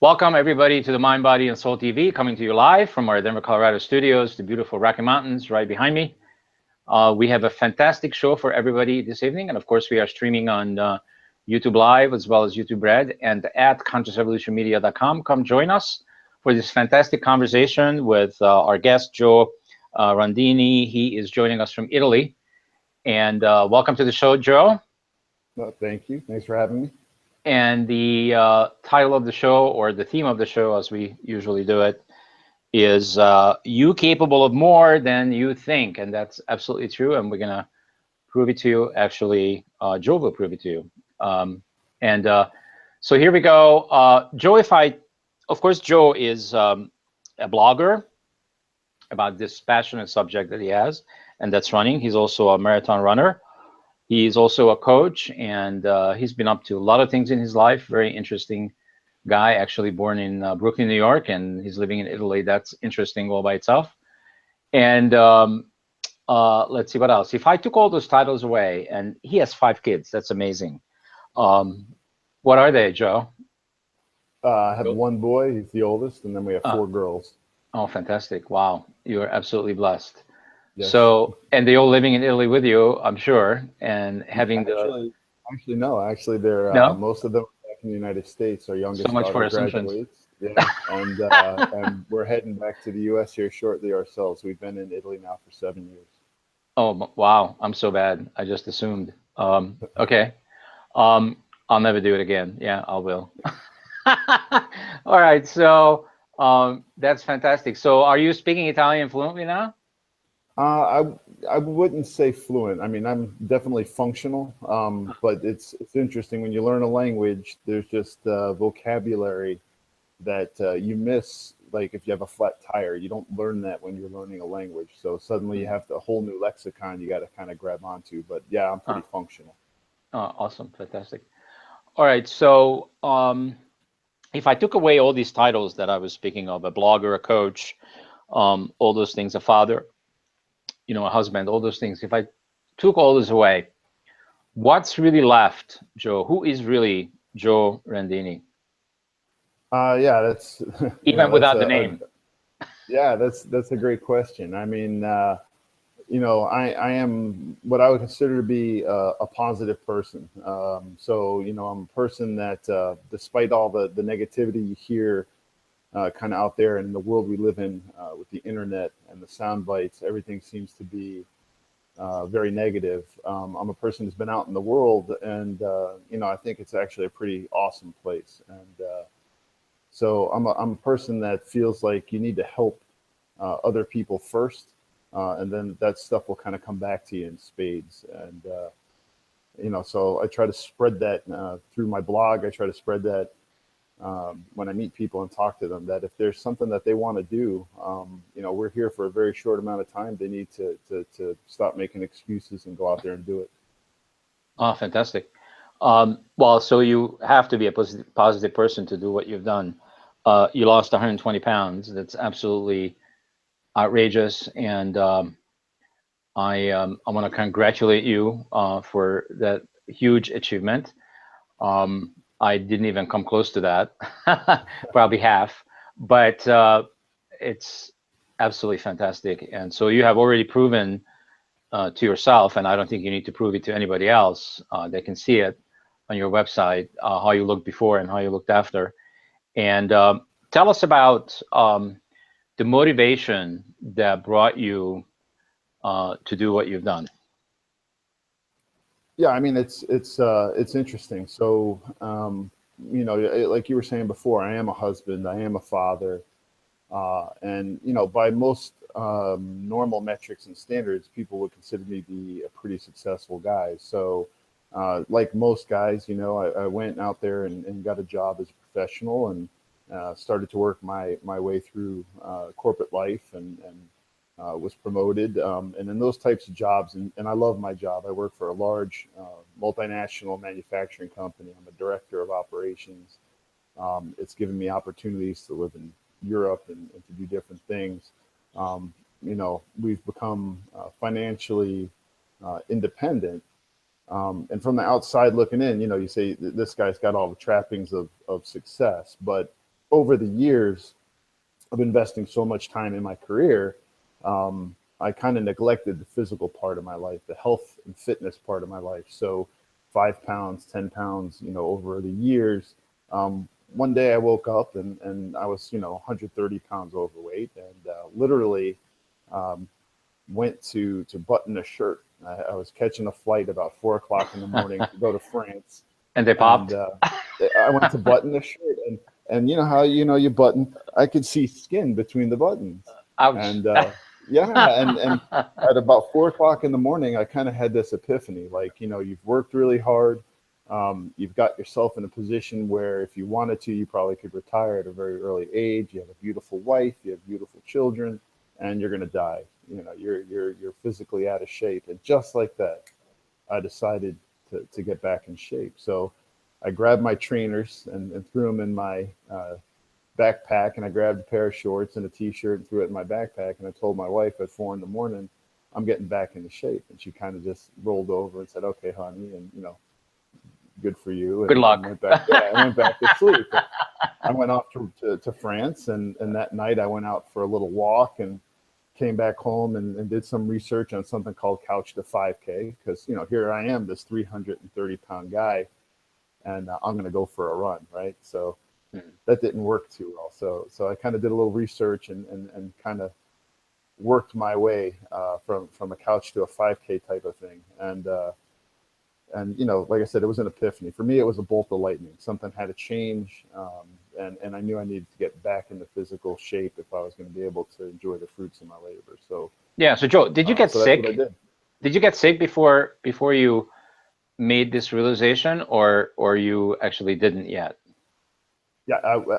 Welcome everybody to the Mind, Body, and Soul TV, coming to you live from our Denver, Colorado studios, the beautiful Rocky Mountains right behind me. We have a fantastic show for everybody this evening, and of course we are streaming on YouTube Live as well as YouTube Red and at consciousevolutionmedia.com. Come join us for this fantastic conversation with our guest Joe Rondini. He is joining us from Italy, and welcome to the show, Joe. Well, thank you. Thanks for having me. And the title of the show, or the theme of the show as we usually do it, is you capable of more than you think. And that's absolutely true. And we're going to prove it to you. Actually, Joe will prove it to you. So here we go. Joe, of course, Joe is a blogger about this passionate subject that he has, and that's running. He's also a marathon runner. He's also a coach, and he's been up to a lot of things in his life. Very interesting guy, actually born in Brooklyn, New York, and he's living in Italy. That's interesting all by itself. And let's see what else. If I took all those titles away, and he has 5 kids, that's amazing. What are they, Joe? I have one boy, he's the oldest, and then we have 4 girls. Oh, fantastic. Wow. You're absolutely blessed. Yes. So, and they all living in Italy with you, I'm sure, and having Actually, no. Actually, they're no? Most of them are back in the United States. Our youngest so much daughter for graduates. Yeah, and we're heading back to the U.S. here shortly ourselves. We've been in Italy now for 7 years. Oh, wow. I'm so bad. I just assumed. Okay. I'll never do it again. Yeah, I will. All right. So that's fantastic. So are you speaking Italian fluently now? I wouldn't say fluent. I mean, I'm definitely functional, but it's interesting when you learn a language. There's just vocabulary that you miss. Like if you have a flat tire, you don't learn that when you're learning a language. So suddenly you have a whole new lexicon you got to kind of grab onto. But yeah, I'm pretty functional. Oh, awesome, fantastic. All right, so if I took away all these titles that I was speaking of, a blogger, a coach, all those things, a father, a husband, all those things, if I took all this away, what's really left, Joe? Who is really Joe Rondini? Yeah, that's even without the name. Yeah, that's a great question. I mean, I am what I would consider to be a positive person. So, I'm a person that, despite all the negativity you hear kind of out there in the world we live in with the internet and the sound bites, everything seems to be very negative. I'm a person who's been out in the world, and I think it's actually a pretty awesome place. And so I'm a person that feels like you need to help other people first, and then that stuff will kind of come back to you in spades. And so I try to spread that through my blog. I try to spread that when I meet people and talk to them, that if there's something that they want to do, we're here for a very short amount of time. They need to stop making excuses and go out there and do it. Oh, fantastic. Well, so you have to be a positive person to do what you've done. You lost 120 pounds. That's absolutely outrageous. And I want to congratulate you for that huge achievement. I didn't even come close to that, probably half, but it's absolutely fantastic. And so you have already proven to yourself, and I don't think you need to prove it to anybody else. They can see it on your website, how you looked before and how you looked after. And tell us about the motivation that brought you to do what you've done. Yeah, I mean, it's interesting. So, like you were saying before, I am a husband, I am a father, and by most normal metrics and standards, people would consider me to be a pretty successful guy. So, like most guys, I went out there and got a job as a professional and started to work my way through corporate life and was promoted. And in those types of jobs, and I love my job. I work for a large multinational manufacturing company. I'm a director of operations. It's given me opportunities to live in Europe and to do different things. We've become financially independent. And from the outside looking in, you say this guy's got all the trappings of success, but over the years of investing so much time in my career, I kind of neglected the physical part of my life, the health and fitness part of my life. So 5 pounds, 10 pounds, over the years. One day I woke up and I was, 130 pounds overweight, and literally um, went to button a shirt. I was catching a flight about 4 o'clock in the morning to go to France, And they and popped. I went to button the shirt, and you know how you button. I could see skin between the buttons, Ouch. and yeah, and at about 4 o'clock in the morning, I kind of had this epiphany. Like, you've worked really hard. You've got yourself in a position where if you wanted to, you probably could retire at a very early age. You have a beautiful wife, you have beautiful children, and you're going to die. You're physically out of shape, and just like that, I decided to get back in shape. So I grabbed my trainers and threw them in my backpack, and I grabbed a pair of shorts and a t-shirt and threw it in my backpack. And I told my wife at 4 in the morning, I'm getting back into shape. And she kind of just rolled over and said, okay, honey. And, good for you. Good And luck. went back. Yeah, I went back to sleep. And I went off to France. And that night I went out for a little walk and came back home and did some research on something called Couch to 5K. Because, here I am, this 330-pound guy, and I'm going to go for a run. Right. So that didn't work too well. So I kind of did a little research and kind of worked my way from a couch to a 5K type of thing. And like I said, it was an epiphany. For me, it was a bolt of lightning. Something had to change, and I knew I needed to get back into physical shape if I was going to be able to enjoy the fruits of my labor. So, Yeah. So Joe, did you get so that's what I sick? did. Did you get sick before you made this realization, or you actually didn't yet? Yeah,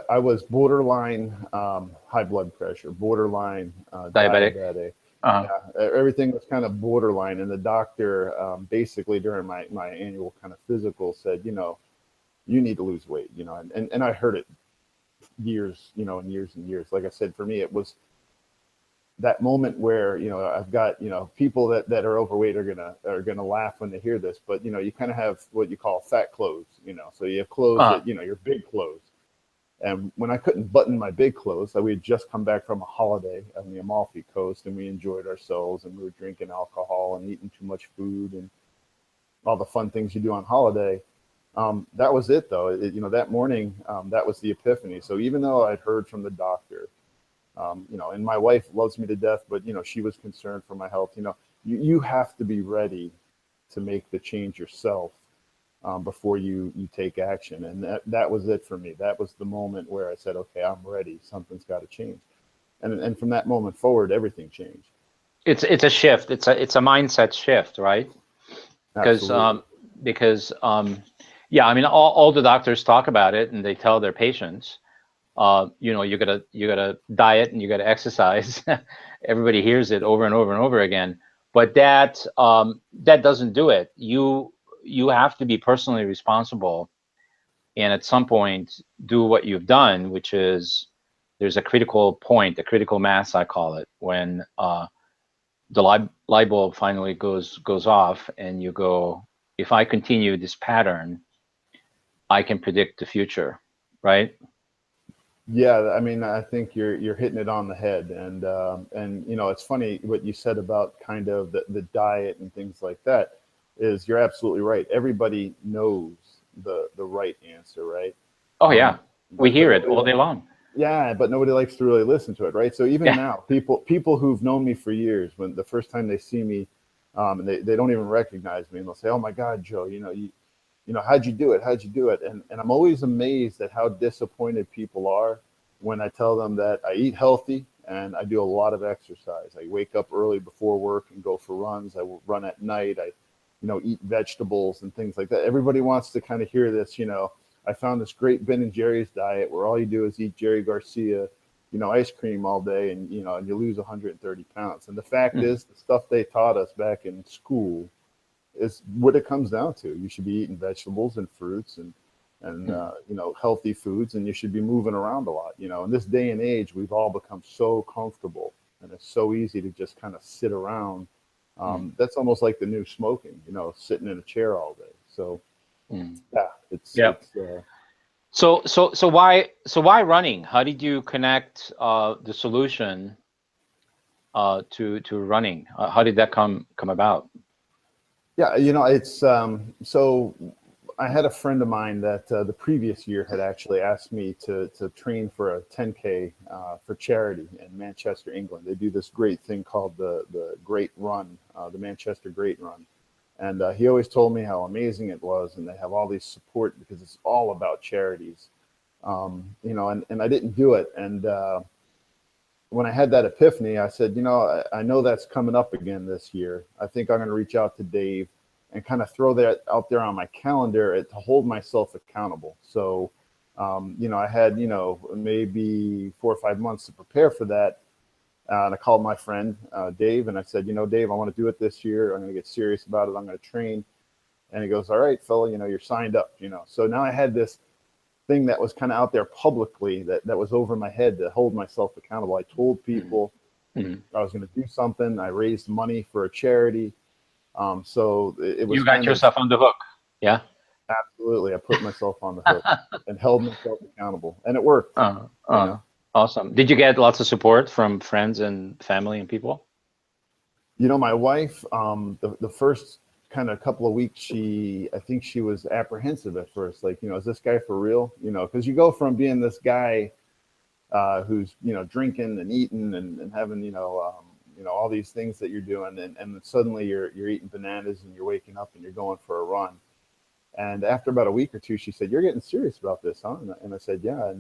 I was borderline high blood pressure, borderline Diabetic. diabetic. Uh-huh. Yeah, everything was kind of borderline. And the doctor basically during my annual kind of physical said, you need to lose weight, and I heard it years, and years and years. Like I said, for me, it was that moment where, I've got, people that are overweight are gonna laugh when they hear this, but you kind of have what you call fat clothes, so you have clothes Uh-huh. that, your big clothes. And when I couldn't button my big clothes, we had just come back from a holiday on the Amalfi Coast, and we enjoyed ourselves, and we were drinking alcohol and eating too much food and all the fun things you do on holiday. That was it, though. That morning, that was the epiphany. So even though I'd heard from the doctor, and my wife loves me to death, but she was concerned for my health. You have to be ready to make the change yourself before you take action. And that was it for me. That was the moment where I said, okay, I'm ready. Something's got to change. And from that moment forward, everything changed. It's a shift. It's a mindset shift, right? Because Absolutely. yeah, I mean, all the doctors talk about it, and they tell their patients, you gotta diet and you gotta exercise. Everybody hears it over and over and over again, but that doesn't do it. You have to be personally responsible, and at some point do what you've done, which is there's a critical point, a critical mass, I call it, when the light bulb finally goes off, and you go, if I continue this pattern, I can predict the future, right? Yeah, I mean, I think you're hitting it on the head, and it's funny what you said about kind of the diet and things like that. Is you're absolutely right. Everybody knows the right answer, right? Oh Um, yeah, we but hear it nobody all day likes. long. Yeah, but nobody likes to really listen to it, right? So even Yeah. now, people who've known me for years, when the first time they see me, and they don't even recognize me, and they'll say, "Oh my God, Joe, how'd you do it? How'd you do it?" And I'm always amazed at how disappointed people are when I tell them that I eat healthy and I do a lot of exercise. I wake up early before work and go for runs. I will run at night. I, eat vegetables and things like that. Everybody wants to kind of hear this. I found this great Ben and Jerry's diet where all you do is eat Jerry Garcia, ice cream all day, and you lose 130 pounds. And the fact Mm. is, the stuff they taught us back in school is what it comes down to. You should be eating vegetables and fruits and Mm. healthy foods, and you should be moving around a lot. In this day and age, we've all become so comfortable, and it's so easy to just kind of sit around. Mm. That's almost like the new smoking, sitting in a chair all day. So Mm. yeah, it's Yep. it's So why running? How did you connect the solution to running? How did that come about? Yeah, it's so I had a friend of mine that the previous year had actually asked me to train for a 10K for charity in Manchester, England. They do this great thing called the Great Run, the Manchester Great Run, and he always told me how amazing it was, and they have all these support because it's all about charities, and I didn't do it, and when I had that epiphany, I said, I know that's coming up again this year. I think I'm going to reach out to Dave and kind of throw that out there on my calendar to hold myself accountable. So, I had, maybe 4 or 5 months to prepare for that. And I called my friend, Dave, and I said, Dave, I want to do it this year. I'm going to get serious about it. I'm going to train. And he goes, all right, fella, you're signed up. So now I had this thing that was kind of out there publicly that was over my head to hold myself accountable. I told people Mm-hmm. I was going to do something. I raised money for a charity. So it was You got kind of yourself on the hook. Yeah. absolutely, I put myself on the hook and held myself accountable, and it worked, Uh, you uh, know. awesome. Did you get lots of support from friends and family and people? My wife, the first kind of couple of weeks, I think she was apprehensive at first, like, is this guy for real? Because you go from being this guy who's drinking and eating and having all these things that you're doing, and suddenly you're eating bananas and you're waking up and you're going for a run. And after about a week or two, she said, "You're getting serious about this, huh?" And I said, "Yeah."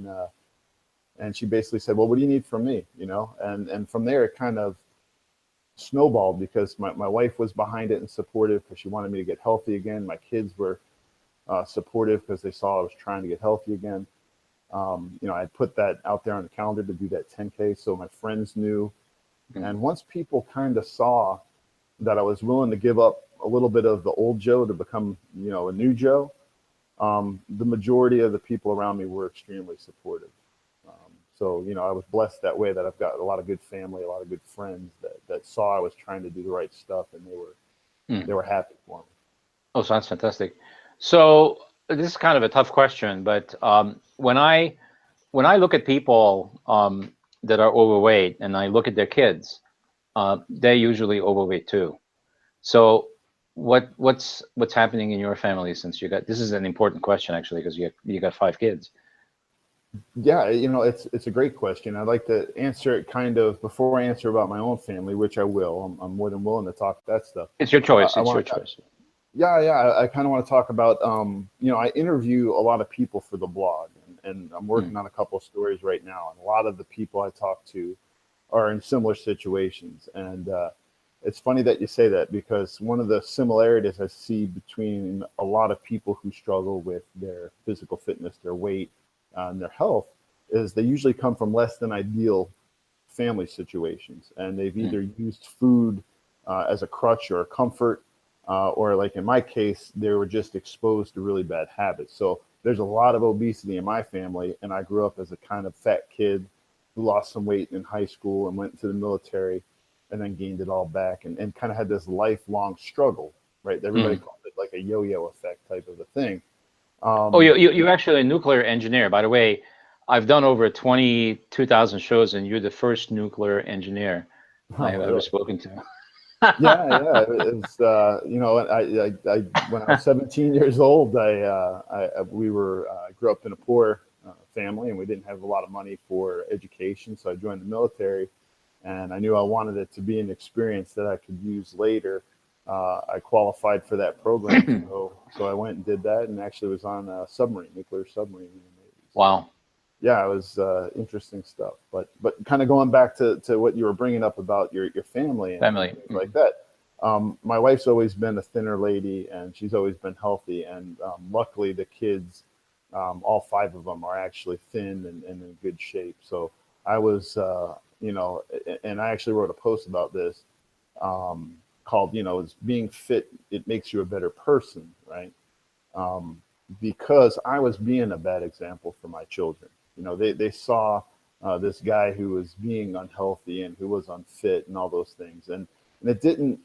And she basically said, "Well, what do you need from me?" And from there it kind of snowballed because my wife was behind it and supportive because she wanted me to get healthy again. My kids were supportive because they saw I was trying to get healthy again. I put that out there on the calendar to do that 10K, so my friends knew. Mm. And once people kind of saw that I was willing to give up a little bit of the old Joe to become, a new Joe, the majority of the people around me were extremely supportive. So, I was blessed that way that I've got a lot of good family, a lot of good friends that saw I was trying to do the right stuff, and they Mm. were happy for me. Oh, so that's fantastic. So this is kind of a tough question, but when I look at people that are overweight and I look at their kids, they're usually overweight too. So what's happening in your family since you got this is an important question actually because you got 5 kids. Yeah, it's a great question. I'd like to answer it kind of before I answer about my own family, which I will. I'm more than willing to talk that stuff. It's your choice. I It's your want to, choice. yeah. I kind of want to talk about, I interview a lot of people for the blog, and I'm Mm. working on a couple of stories right now. And a lot of the people I talk to are in similar situations. And it's funny that you say that because one of the similarities I see between a lot of people who struggle with their physical fitness, their weight, and their health is they usually come from less than ideal family situations, and they've Mm. either used food as a crutch or a comfort, or like in my case, they were just exposed to really bad habits. So there's a lot of obesity in my family, and I grew up as a kind of fat kid who lost some weight in high school and went to the military and then gained it all back and kind of had this lifelong struggle, right? Everybody Mm. calls it like a yo-yo effect type of a thing. Oh, Um, you're actually a nuclear engineer, by the way. I've done over 22,000 shows, and you're the first nuclear enginer I oh, have ever really? spoken to. Yeah. It's I when I was 17 years old, we were grew up in a poor family, and we didn't have a lot of money for education. So I joined the military, and I knew I wanted it to be an experience that I could use later. I qualified for that program, so I went and did that, and actually was on a submarine, nuclear submarine in the Navy. So Wow. yeah, it was interesting stuff. But kind of going back to what you were bringing up about your family and Family. things like Mm. that. My wife's always been a thinner lady, and she's always been healthy. And luckily, the kids, all 5 of them, are actually thin and in good shape. So I was, and I actually wrote a post about this called, is being fit, it makes you a better person, right? um, because I was being a bad example for my children. They saw this guy who was being unhealthy and who was unfit and all those things, and it didn't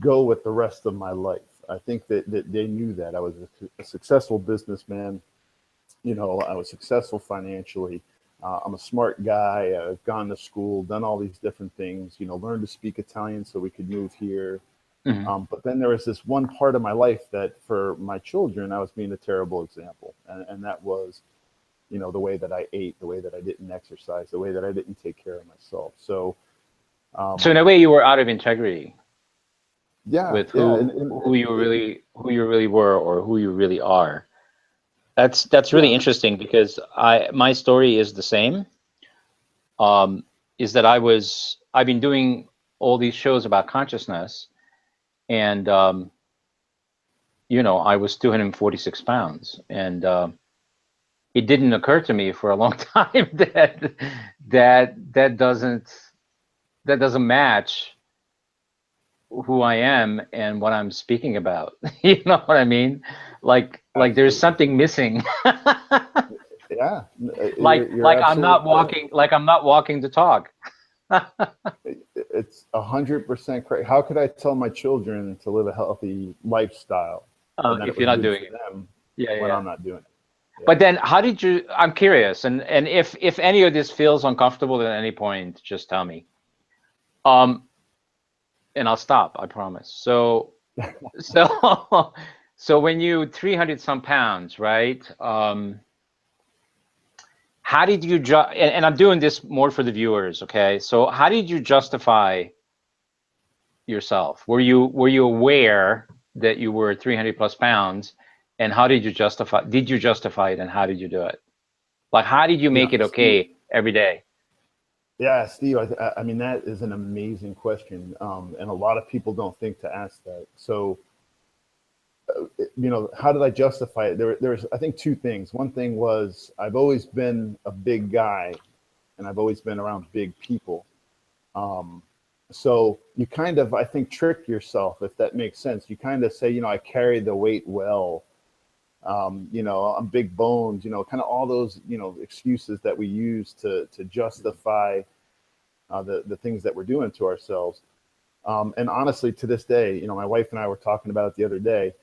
go with the rest of my life. I think that they knew that I was a successful businessman. I was successful financially. I'm a smart guy. I've gone to school, done all these different things, learned to speak Italian so we could move here. Hmm. But then there was this one part of my life that for my children, I was being a terrible example. And that was, the way that I ate, the way that I didn't exercise, the way that I didn't take care of myself. So, So in um, a way, you were out of integrity yeah, with yeah. who you really were or who you really are. That's really Yeah, interesting because my story is the same. Is that I've been doing all these shows about consciousness, and I was 246 pounds, and it didn't occur to me for a long time that doesn't match who I am and what I'm speaking about. You know what I mean? Like there's absolutely. something missing. Yeah, you're Like I'm absolutely not correct. walking, like I'm not walking the talk. It's 100% correct. How could I tell my children to live a healthy lifestyle and that it If was you're not good doing for it. them Yeah, when yeah. I'm not doing it? Yeah. But then how did you, I'm curious, and if any of this feels uncomfortable at any point, just tell me. Um, and I'll stop, I promise. So so when you 300 some pounds, right? How did you and I'm doing this more for the viewers, okay? So how did you justify yourself? Were you aware that you were 300 plus pounds, and how did you justify it, and how did you do it? Like, how did you make it Steve, okay every day? yeah, Steve, I mean, that is an amazing question. And a lot of people don't think to ask that. So, how did I justify it? There's, I think, two things. One thing was I've always been a big guy and I've always been around big people. Um, so you kind of, I think, trick yourself, if that makes sense. You kind of say, I carry the weight well. I'm big bones, kind of all those, excuses that we use to justify the things that we're doing to ourselves. And honestly, to this day, my wife and I were talking about it the other day.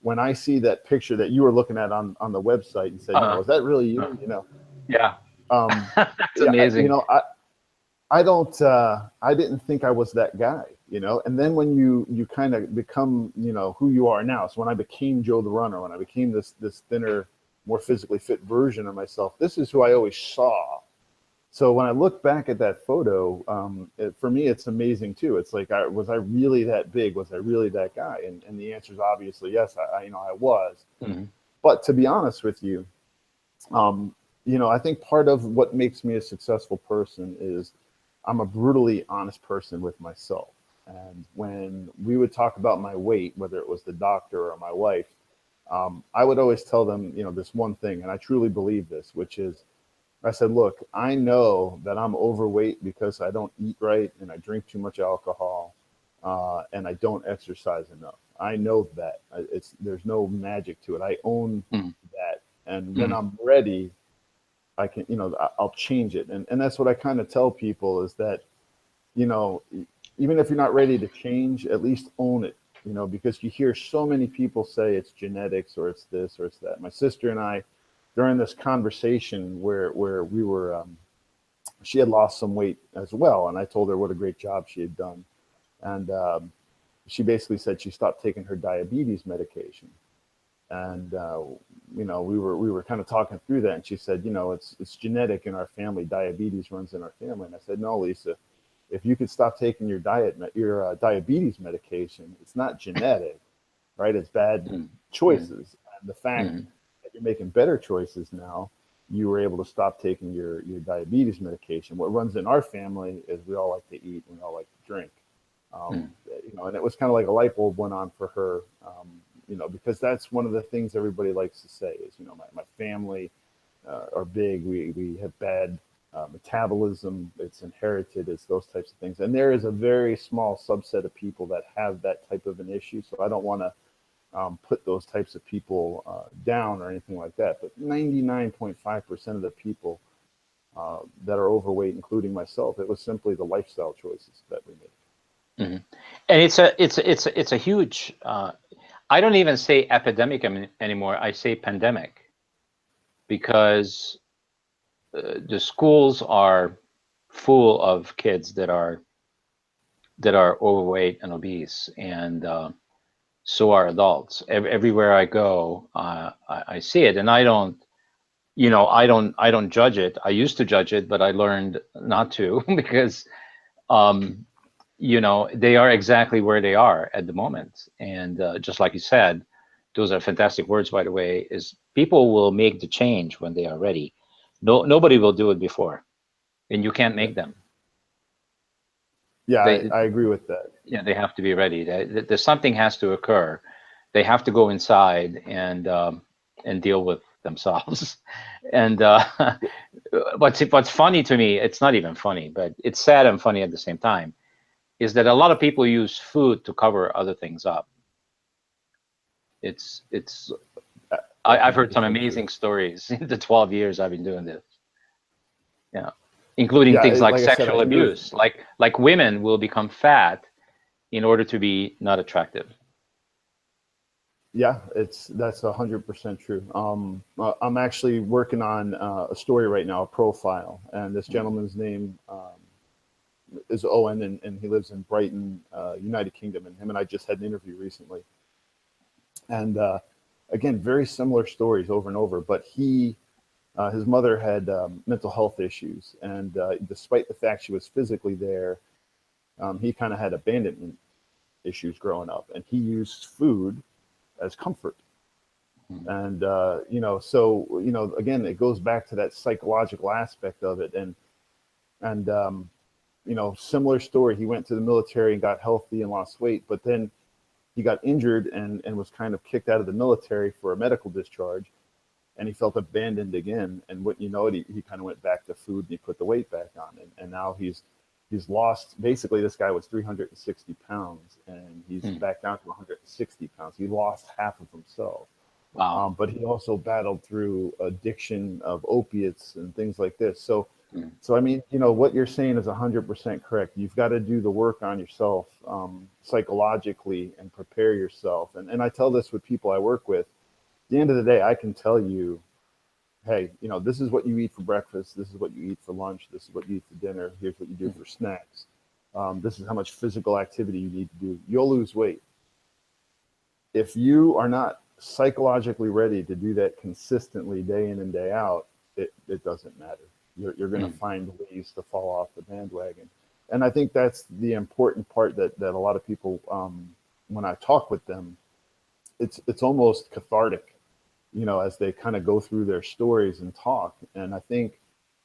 When I see that picture that you were looking at on the website and said, Uh, is that really uh, you? yeah, Um, that's yeah, amazing. I don't, I didn't think I was that guy, and then when you kind of become, who you are now. So when I became Joe the Runner, when I became this thinner, more physically fit version of myself, this is who I always saw. So when I look back at that photo, for me, it's amazing too. It's like, was I really that big? Was I really that guy? And the answer is obviously yes. I was. Hmm. But to be honest with you, um, I think part of what makes me a successful person is I'm a brutally honest person with myself. And when we would talk about my weight, whether it was the doctor or my wife, I would always tell them, this one thing, and I truly believe this, which is I said, look, I know that I'm overweight because I don't eat right and I drink too much alcohol and I don't exercise enough. I know that. There's no magic to it. I own Hmm. that. And when Hmm. I'm ready, I can, I'll change it. And that's what I kind of tell people is that, you know, even if you're not ready to change, at least own it, because you hear so many people say it's genetics or it's this or it's that. My sister and I, during this conversation where we were, she had lost some weight as well, and I told her what a great job she had done, and she basically said she stopped taking her diabetes medication, and we were kind of talking through that, and she said, it's genetic in our family. Diabetes runs in our family, and I said, no, Lisa, if you could stop taking your diabetes medication, it's not genetic, right? It's bad Hmm. Hmm. choices. And the fact Hmm. that you're making better choices now, you were able to stop taking your diabetes medication. What runs in our family is we all like to eat and we all like to drink. Hmm. And it was kind of like a light bulb went on for her, because that's one of the things everybody likes to say is, my family are big. We have bad metabolism. It's inherited. It's those types of things. And there is a very small subset of people that have that type of an issue. So I don't want to put those types of people down or anything like that. But 99.5% of the people that are overweight, including myself, it was simply the lifestyle choices that we made. Hmm. And it's a huge. I don't even say epidemic anymore. I say pandemic because the schools are full of kids that are overweight and obese, and so are adults. Everywhere I go, I see it, and I don't, I don't judge it. I used to judge it, but I learned not to because, um, they are exactly where they are at the moment. And just like you said, those are fantastic words, by the way, is people will make the change when they are ready. No, nobody will do it before, and you can't Yeah, make them. yeah, They, I agree with that. yeah, they have to be ready. There's something has to occur. They have to go inside and deal with themselves. And what's funny to me, it's not even funny, but it's sad and funny at the same time, is that a lot of people use food to cover other things up. It's That's I've heard some 100% true. amazing stories in the 12 years I've been doing this. Yeah, including Yeah, things like like I said, I sexual think there's abuse, like women will become fat in order to be not attractive. yeah, that's 100% true. I'm actually working on a story right now, a profile, and this gentleman's name is Owen, and he lives in Brighton, United Kingdom, and him and I just had an interview recently, and again, very similar stories over and over. But his mother had mental health issues, and despite the fact she was physically there, he kind of had abandonment issues growing up, and he used food as comfort. Mm. And so again, it goes back to that psychological aspect of it, and similar story. He went to the military and got healthy and lost weight, but then he got injured and was kind of kicked out of the military for a medical discharge, and he felt abandoned again. And what you know, he kind of went back to food and he put the weight back on, and now he's lost. Basically, this guy was 360 pounds, and he's Mm. back down to 160 pounds. He lost half of himself. Wow. But he also battled through addiction of opiates and things like this. So, Mm. so I mean, what you're saying is 100% correct. You've got to do the work on yourself psychologically and prepare yourself. And I tell this with people I work with. At the end of the day, I can tell you, hey, this is what you eat for breakfast. This is what you eat for lunch. This is what you eat for dinner. Here's what you do Mm. for snacks. This is how much physical activity you need to do. You'll lose weight. If you are not psychologically ready to do that consistently day in and day out, it doesn't matter. You're going to Mm. find ways to fall off the bandwagon. And I think that's the important part that a lot of people, when I talk with them, it's almost cathartic, as they kind of go through their stories and talk. And I think,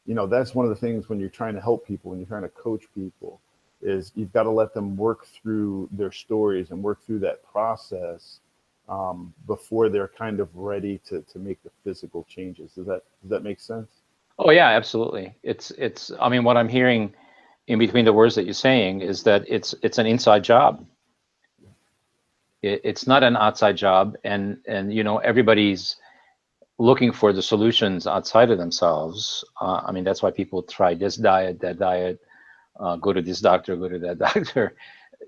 that's one of the things when you're trying to help people, when you're trying to coach people, is you've got to let them work through their stories and work through that process before they're kind of ready to make the physical changes. Does that make sense? Oh yeah, absolutely. It's I mean, what I'm hearing in between the words that you're saying is that it's an inside job. It's not an outside job, and everybody's looking for the solutions outside of themselves. I mean, that's why people try this diet, that diet, go to this doctor, go to that doctor.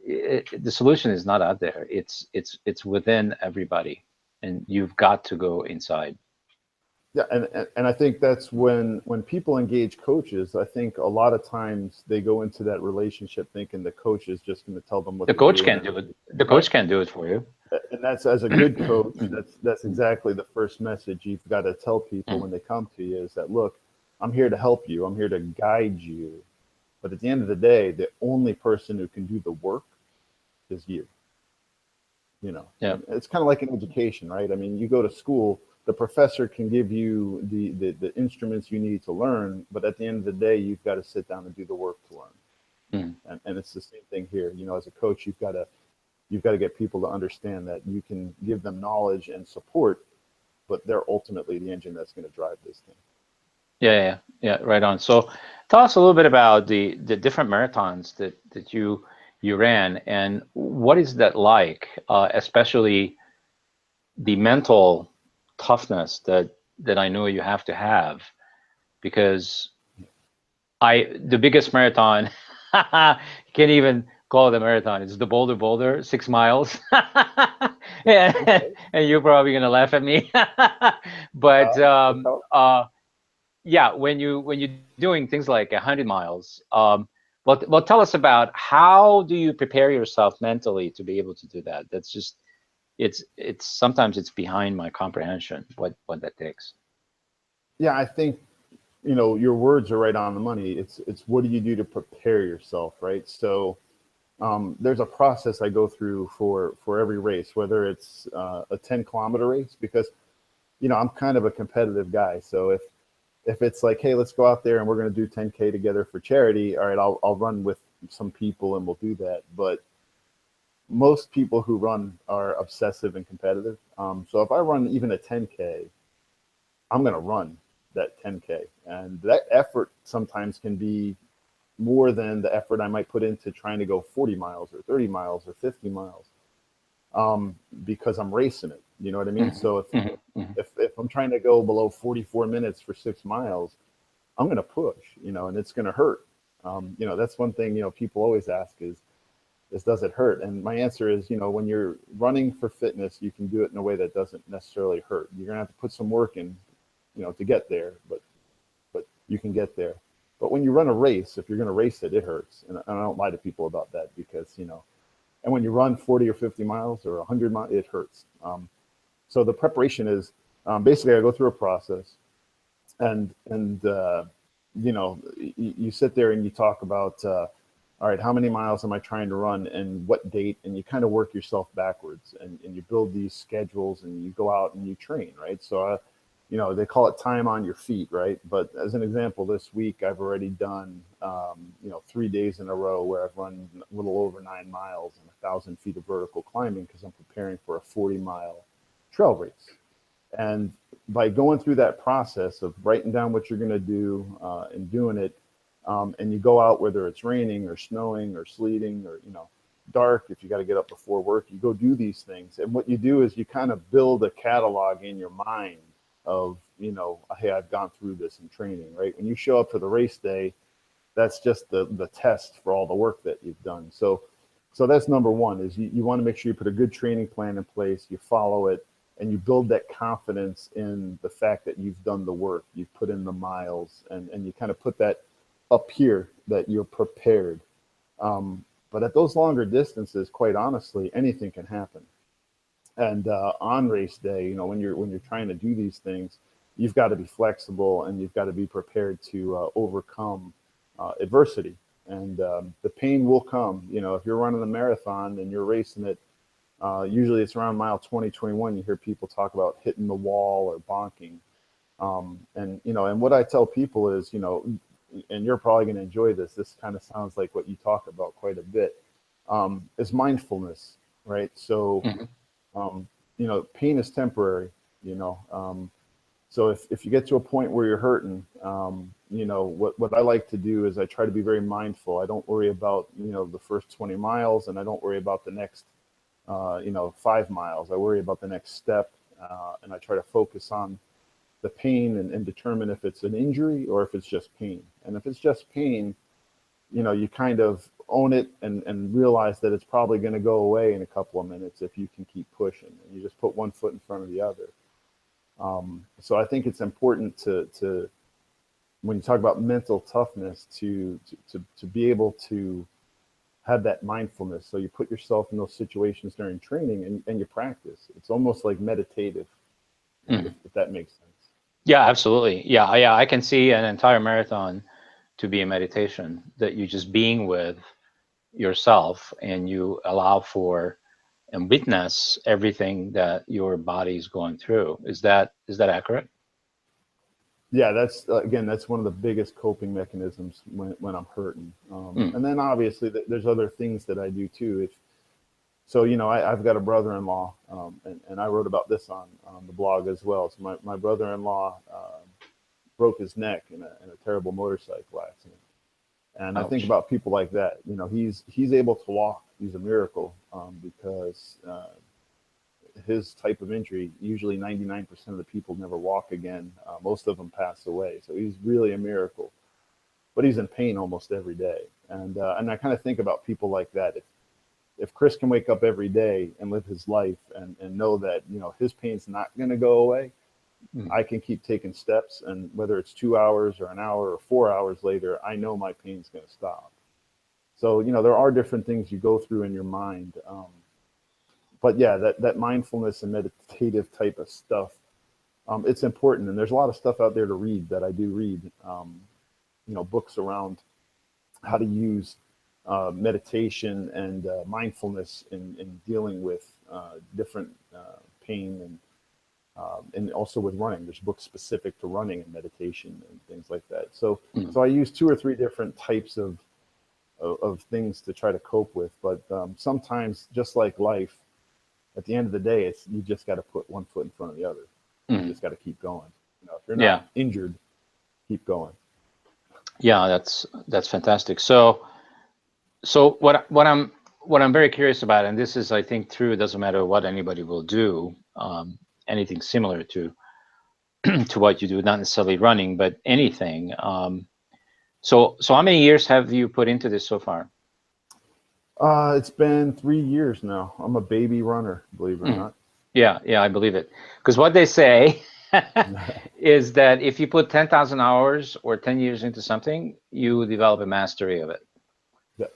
The solution is not out there. It's within everybody, and you've got to go inside. Yeah, and I think that's when people engage coaches. I think a lot of times they go into that relationship thinking the coach is just going to tell them what The to coach do, can't and do it. The right. coach can't do it for you. And that's, as a good coach, Mm, that's exactly the first message you've got to tell people mm, when they come to you is that, look, I'm here to help you. I'm here to guide you. But at the end of the day, the only person who can do the work is you. yeah, And it's kind of like in education, right? I mean, you go to school, the professor can give you the instruments you need to learn, but at the end of the day, you've got to sit down and do the work to learn. mm, And it's the same thing here. As a coach, you've got to get people to understand that you can give them knowledge and support, but they're ultimately the engine that's going to drive this thing. yeah. Right on. So, tell us a little bit about the different marathons that you ran, and what is that like, especially the mental toughness that I know you have to have, because the biggest marathon can't even call it a marathon. It's the Boulder 6 miles. Yeah, Okay. and you're probably gonna laugh at me. But That's how. yeah, when you're doing things like 100 miles, well, tell us about how do you prepare yourself mentally to be able to do that? That's just it's sometimes it's behind my comprehension what that takes. Yeah, I think your words are right on the money. It's what do you do to prepare yourself, right? So there's a process I go through for every race, whether it's a 10-kilometer race, because I'm kind of a competitive guy. So if it's like, hey, let's go out there and we're going to do 10K together for charity, all right, I'll run with some people and we'll do that. But most people who run are obsessive and competitive. So if I run even a 10K, I'm going to run that 10K, and that effort sometimes can be more than the effort I might put into trying to go 40 miles or 30 miles or 50 miles, because I'm racing it. You know what I mean? Hmm. So Hmm. Hmm. if I'm trying to go below 44 minutes for 6 miles, I'm going to push, and it's going to hurt. That's one thing, people always ask is does it hurt? And my answer is, when you're running for fitness, you can do it in a way that doesn't necessarily hurt. You're going to have to put some work in, to get there, but you can get there. But when you run a race, if you're going to race it, it hurts. And I don't lie to people about that because, and when you run 40 or 50 miles or 100 miles, it hurts. So the preparation is, basically I go through a process, and you sit there and you talk about, all right, how many miles am I trying to run and what date? And you kind of work yourself backwards, and you build these schedules and you go out and you train, right? So, they call it time on your feet, right? But as an example, this week I've already done, 3 days in a row where I've run a little over 9 miles and 1,000 feet of vertical climbing because I'm preparing for a 40-mile trail race. And by going through that process of writing down what you're going to do, and doing it, and you go out whether it's raining or snowing or sleeting or dark, if you got to get up before work, you go do these things. And what you do is you kind of build a catalog in your mind of, hey, I've gone through this in training, right? When you show up for the race day, that's just the test for all the work that you've done. So that's number one, is you want to make sure you put a good training plan in place, you follow it, and you build that confidence in the fact that you've done the work, you've put in the miles, and you kind of put that up here that you're prepared. But at those longer distances, quite honestly, anything can happen. And on race day, when you're trying to do these things, you've got to be flexible and you've got to be prepared to overcome adversity. And the pain will come. If you're running a marathon and you're racing it, usually it's around mile 20, 21. You hear people talk about hitting the wall or bonking. And what I tell people is, and you're probably going to enjoy this. This kind of sounds like what you talk about quite a bit. Is mindfulness, right? So, Hmm. pain is temporary. You know, so if you get to a point where you're hurting, what I like to do is I try to be very mindful. I don't worry about the first 20 miles, and I don't worry about the next 5 miles. I worry about the next step, and I try to focus on the pain and determine if it's an injury or if it's just pain. And if it's just pain, you kind of own it and realize that it's probably going to go away in a couple of minutes if you can keep pushing. And you just put one foot in front of the other. So I think it's important to when you talk about mental toughness to be able to have that mindfulness. So you put yourself in those situations during training and you practice. It's almost like meditative, Hmm. if that makes sense. Yeah, absolutely. Yeah, yeah, I can see an entire marathon to be a meditation that you just being with yourself and you allow for and witness everything that your body is going through. Is that accurate? Yeah, that's again, that's one of the biggest coping mechanisms when I'm hurting. Mm. And then obviously there's other things that I do too. If so, I've got a brother-in-law, and I wrote about this on the blog as well. So my brother-in-law broke his neck in a terrible motorcycle accident. And I think Ouch. about people like that. He's able to walk. He's a miracle, because his type of injury, usually 99% of the people never walk again. Most of them pass away. So he's really a miracle. But he's in pain almost every day. And I kind of think about people like that. If Chris can wake up every day and live his life and know that, you know, his pain's not going to go away, Mm. I can keep taking steps. And whether it's 2 hours or an hour or 4 hours later, I know my pain's going to stop. So, you know, there are different things you go through in your mind. But yeah, that mindfulness and meditative type of stuff, it's important. And there's a lot of stuff out there to read that I do read, you know, books around how to use meditation and mindfulness in dealing with different pain and also with running. There's books specific to running and meditation and things like that. So Mm. so I use 2 or 3 different types of things to try to cope with. But sometimes, just like life, at the end of the day, it's you just got to put one foot in front of the other. You Mm. just got to keep going. You know, if you're Yeah. not injured, keep going. Yeah, that's fantastic. So what I'm very curious about, and this is, I think, true. It doesn't matter what anybody will do, anything similar to to what you do, not necessarily running, but anything. So how many years have you put into this so far? It's been 3 years now. I'm a baby runner, believe it or Mm. not. Yeah, yeah, I believe it. Because what they say is that if you put 10,000 hours or 10 years into something, you develop a mastery of it. Yeah.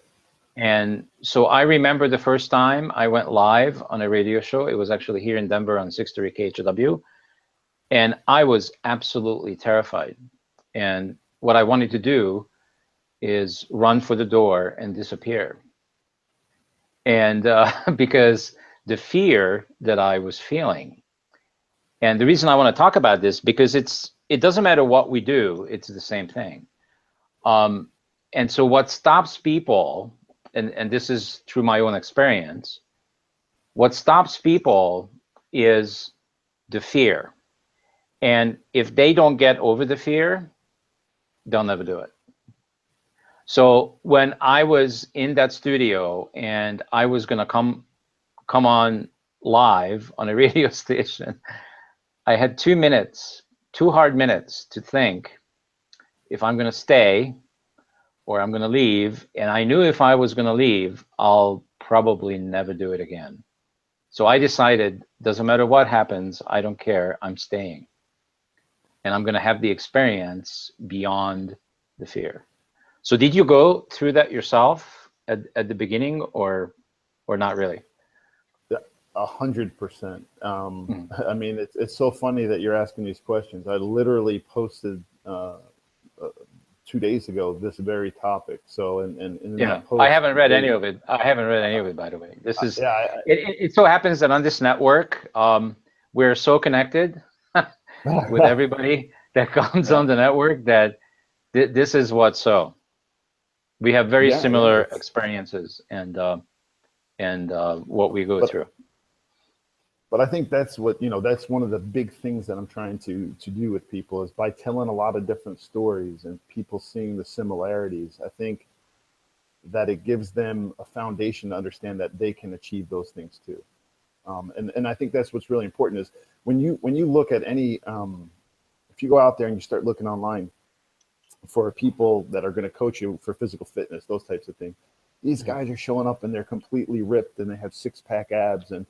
And so I remember the first time I went live on a radio show. It was actually here in Denver on 630 KHW. And I was absolutely terrified. And what I wanted to do is run for the door and disappear. And because the fear that I was feeling. And the reason I want to talk about this, because it doesn't matter what we do, it's the same thing. Um, and so what stops people, and this is through my own experience, what stops people is the fear. And if they don't get over the fear, they'll never do it. So when I was in that studio and I was gonna come on live on a radio station, I had 2 minutes, 2 hard minutes to think if I'm gonna stay or I'm gonna leave. And I knew if I was gonna leave, I'll probably never do it again. So I decided, doesn't matter what happens, I don't care, I'm staying. And I'm gonna have the experience beyond the fear. So did you go through that yourself at the beginning or not really? Yeah, 100%. Mm. I mean, it's so funny that you're asking these questions. I literally posted uh, 2 days ago this very topic. So, and in Yeah, that I post, haven't read any they, of it. I haven't read any of it, by the way. This is yeah, it so happens that on this network, we're so connected with everybody that comes yeah, on the network that this is what so we have very yeah. similar It's experiences and what we go but through. but I think that's what that's one of the big things that I'm trying to do with people is by telling a lot of different stories and people seeing the similarities. I think that it gives them a foundation to understand that they can achieve those things too. And I think that's what's really important is when you look at any if you go out there and you start looking online for people that are going to coach you for physical fitness, those types of things, these guys are showing up and they're completely ripped and they have 6-pack abs and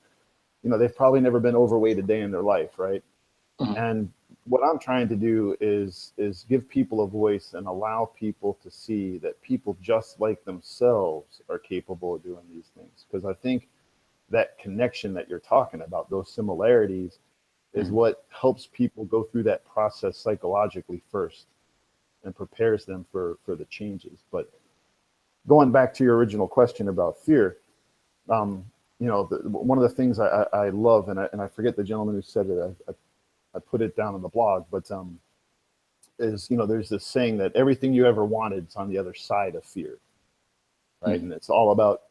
they've probably never been overweight a day in their life, right? Mhm. And what I'm trying to do is give people a voice and allow people to see that people just like themselves are capable of doing these things. Because I think that connection that you're talking about, those similarities, is Mhm. what helps people go through that process psychologically first and prepares them for the changes. But going back to your original question about fear, um, one of the things I love, and I forget the gentleman who said it, I put it down on the blog, but is there's this saying that everything you ever wanted is on the other side of fear, right? Mhm. And it's all about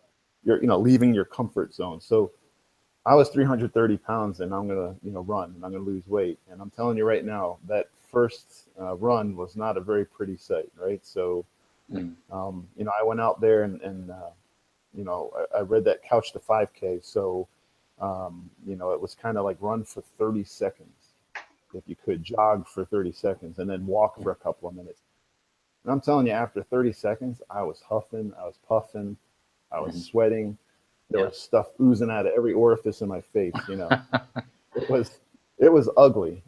your leaving your comfort zone. So I was 330 pounds and I'm gonna run and I'm gonna lose weight, and I'm telling you right now that first run was not a very pretty sight, right? So Mhm. I went out there and I read that couch to 5K. So it was kind of like run for 30 seconds if you could, jog for 30 seconds and then walk for a couple of minutes. And I'm telling you, after 30 seconds, I was huffing, I was puffing, I was Mhm. sweating. There Yeah. was stuff oozing out of every orifice in my face. It was it was ugly.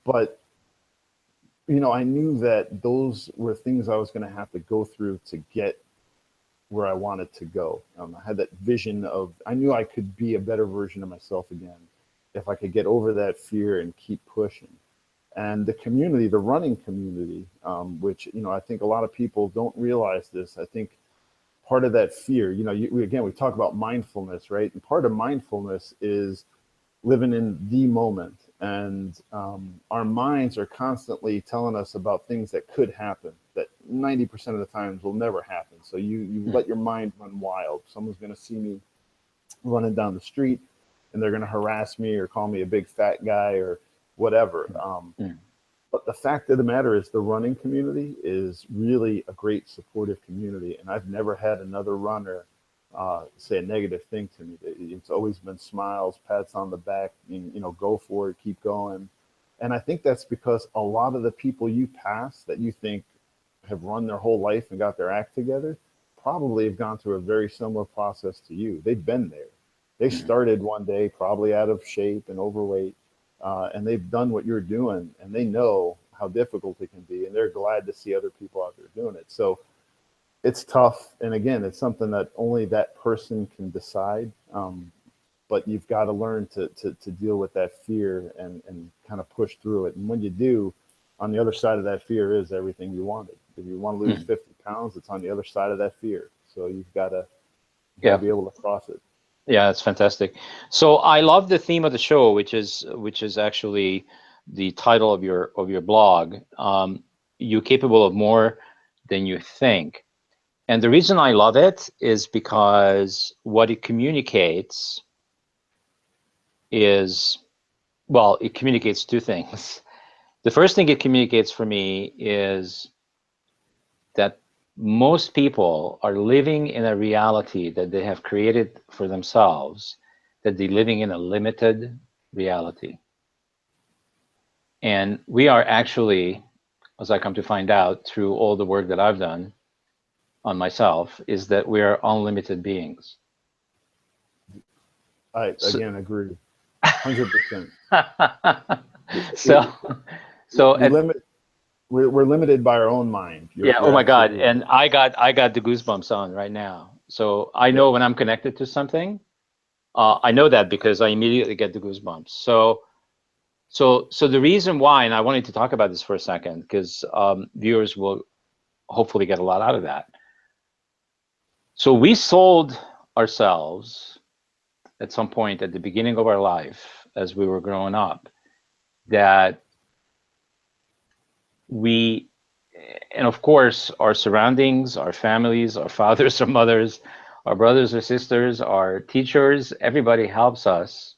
But I knew that those were things I was going to have to go through to get where I wanted to go. I had that vision of, I knew I could be a better version of myself again if I could get over that fear and keep pushing. And the community, the running community, which, I think a lot of people don't realize this. I think part of that fear, again, we talk about mindfulness, right? And part of mindfulness is living in the moment. And our minds are constantly telling us about things that could happen that 90% of the times will never happen. So you Mm. let your mind run wild. Someone's going to see me running down the street and they're going to harass me or call me a big fat guy or whatever. Mm. But the fact of the matter is, the running community is really a great supportive community, and I've never had another runner say a negative thing to me. It's always been smiles, pats on the back, and, go for it, keep going. And I think that's because a lot of the people you pass that you think have run their whole life and got their act together probably have gone through a very similar process to you. They've been there. They Mm. started one day probably out of shape and overweight, and they've done what you're doing, and they know how difficult it can be, and they're glad to see other people out there doing it. So it's tough, and again, it's something that only that person can decide. But you've got to learn to deal with that fear and kind of push through it. And when you do, on the other side of that fear is everything you wanted. If you want to lose Mm. 50 pounds, it's on the other side of that fear. So you've got to Yeah. be able to cross it. Yeah, it's fantastic. So I love the theme of the show, which is actually the title of your blog. You're capable of more than you think. And the reason I love it is because what it communicates is, well, it communicates two things. The first thing it communicates for me is that most people are living in a reality that they have created for themselves, that they're living in a limited reality. And we are actually, as I come to find out through all the work that I've done on myself, is that we are unlimited beings. I So, again agree, 100%. so, We, so we at, limit we're limited by our own mind. You're yeah, oh you're my God. absolutely And right. I got the goosebumps on right now. So I Yeah. know when I'm connected to something, I know that because I immediately get the goosebumps. So the reason why, and I wanted to talk about this for a second, because viewers will hopefully get a lot out of that. So we sold ourselves at some point at the beginning of our life as we were growing up that we, and of course, our surroundings, our families, our fathers or mothers, our brothers or sisters, our teachers, everybody helps us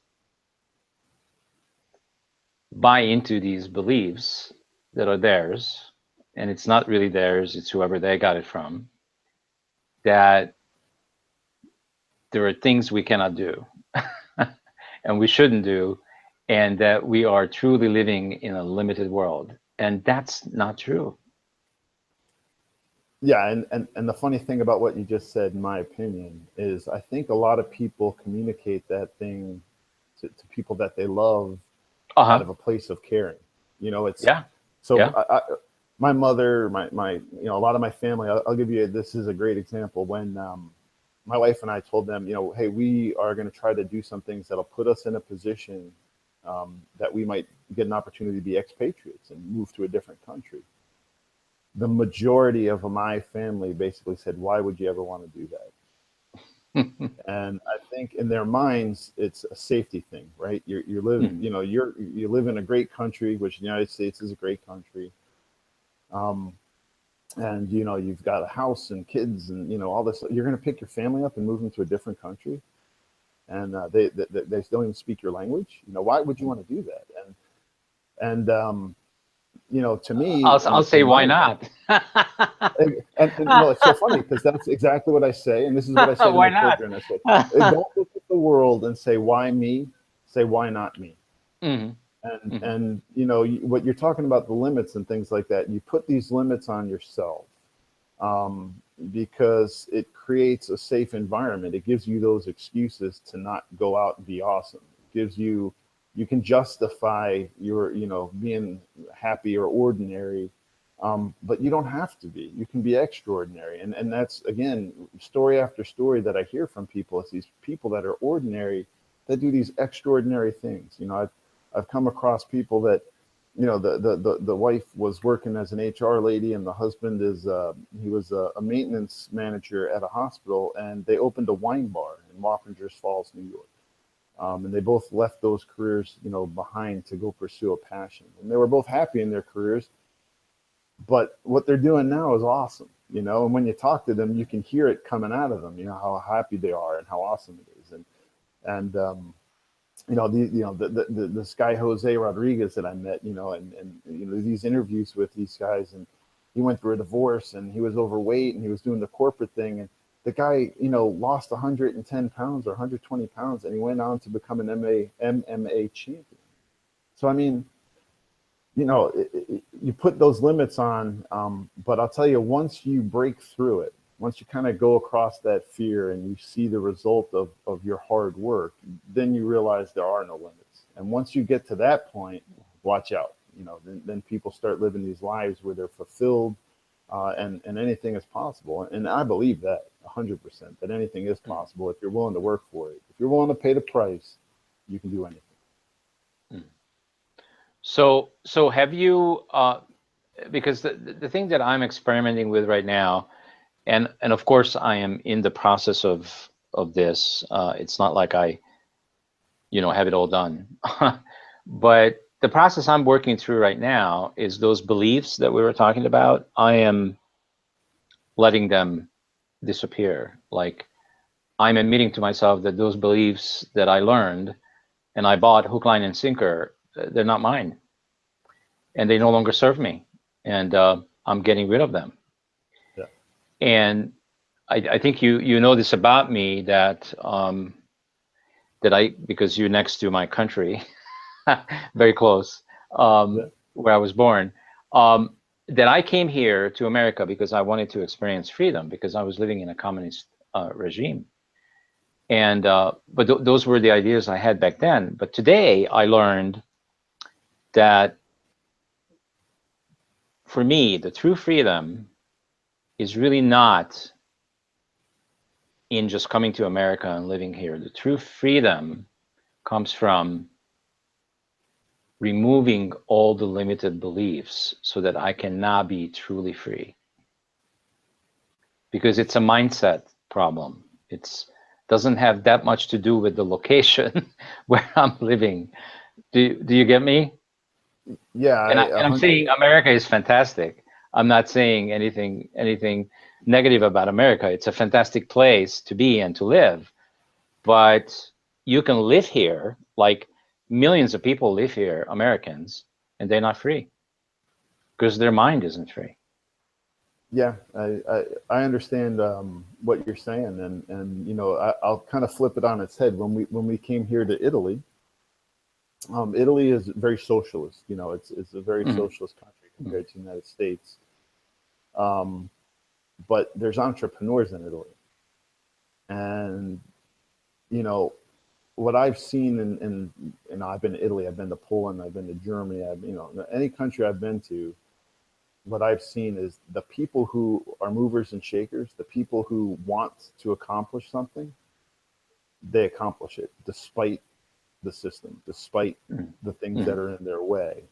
buy into these beliefs that are theirs, and it's not really theirs, it's whoever they got it from, that there are things we cannot do and we shouldn't do, and that we are truly living in a limited world. And that's not true. Yeah, and the funny thing about what you just said, in my opinion, is I think a lot of people communicate that thing to people that they love Uh out huh. of a place of caring. It's Yeah. so Yeah. my mother, my a lot of my family. I'll give you, this is a great example. When my wife and I told them, hey, we are going to try to do some things that'll put us in a position that we might get an opportunity to be expatriates and move to a different country. The majority of my family basically said, "Why would you ever want to do that?" And I think in their minds, it's a safety thing, right? You live, Mhm. you live in a great country, which the United States is a great country, um, and you've got a house and kids and all this. You're going to pick your family up and move them to a different country, and they don't even speak your language. Why would you want to do that? And to me, I'll say in why my not? and it's so funny because that's exactly what I say, and this is what I say to Why my not? children. I say, "Hey, don't look at the world and say why me, say why not me." Mhm. Hmm. And what you're talking about, the limits and things like that, you put these limits on yourself, um, because it creates a safe environment. It gives you those excuses to not go out and be awesome. It gives you, you can justify your, being happy or ordinary, but you don't have to be. You can be extraordinary. And that's, again, story after story that I hear from people. It's these people that are ordinary that do these extraordinary things. I've come across people that, the wife was working as an HR lady, and the husband is he was a maintenance manager at a hospital, and they opened a wine bar in Wappingers Falls, New York. And they both left those careers, behind to go pursue a passion, and they were both happy in their careers. But what they're doing now is awesome, and when you talk to them, you can hear it coming out of them, how happy they are and how awesome it is. And this guy Jose Rodriguez that I met, and these interviews with these guys, and he went through a divorce, and he was overweight, and he was doing the corporate thing, and the guy, lost 110 pounds or 120 pounds, and he went on to become an MMA champion. So I mean, you put those limits on, but I'll tell you, once you break through it, once you kind of go across that fear and you see the result of your hard work, then you realize there are no limits. And once you get to that point, watch out. Then people start living these lives where they're fulfilled, and anything is possible. And I believe that 100%, that anything is possible if you're willing to work for it. If you're willing to pay the price, you can do anything. So have you, because the thing that I'm experimenting with right now, and of course I am in the process of this. It's not like I, have it all done, but the process I'm working through right now is those beliefs that we were talking about. I am letting them disappear. Like, I'm admitting to myself that those beliefs that I learned and I bought hook, line, and sinker, they're not mine, and they no longer serve me, and I'm getting rid of them. Yeah. And I think you know this about me, that I, because you're next to my country, very close, Yeah. where I was born, um, that I came here to America because I wanted to experience freedom, because I was living in a communist regime. And but those were the ideas I had back then. But today I learned that for me, the true freedom is really not in just coming to America and living here. The true freedom comes from removing all the limited beliefs so that I can now be truly free. Because it's a mindset problem. It's doesn't have that much to do with the location where I'm living. Do you get me? Yeah. And I'm saying America is fantastic. I'm not saying anything negative about America. It's a fantastic place to be and to live. But you can live here, like millions of people live here, Americans, and they're not free because their mind isn't free. Yeah, I understand what you're saying, and I'll kind of flip it on its head. When we came here to Italy, Italy is very socialist. It's a very Mm-hmm. socialist country compared to the United States. Um, but there's entrepreneurs in Italy, and you know what I've seen I've been to Italy, I've been to Poland, I've been to Germany, any country I've been to, what I've seen is the people who are movers and shakers, the people who want to accomplish something, they accomplish it despite the system, despite the things Mm-hmm. that are in their way.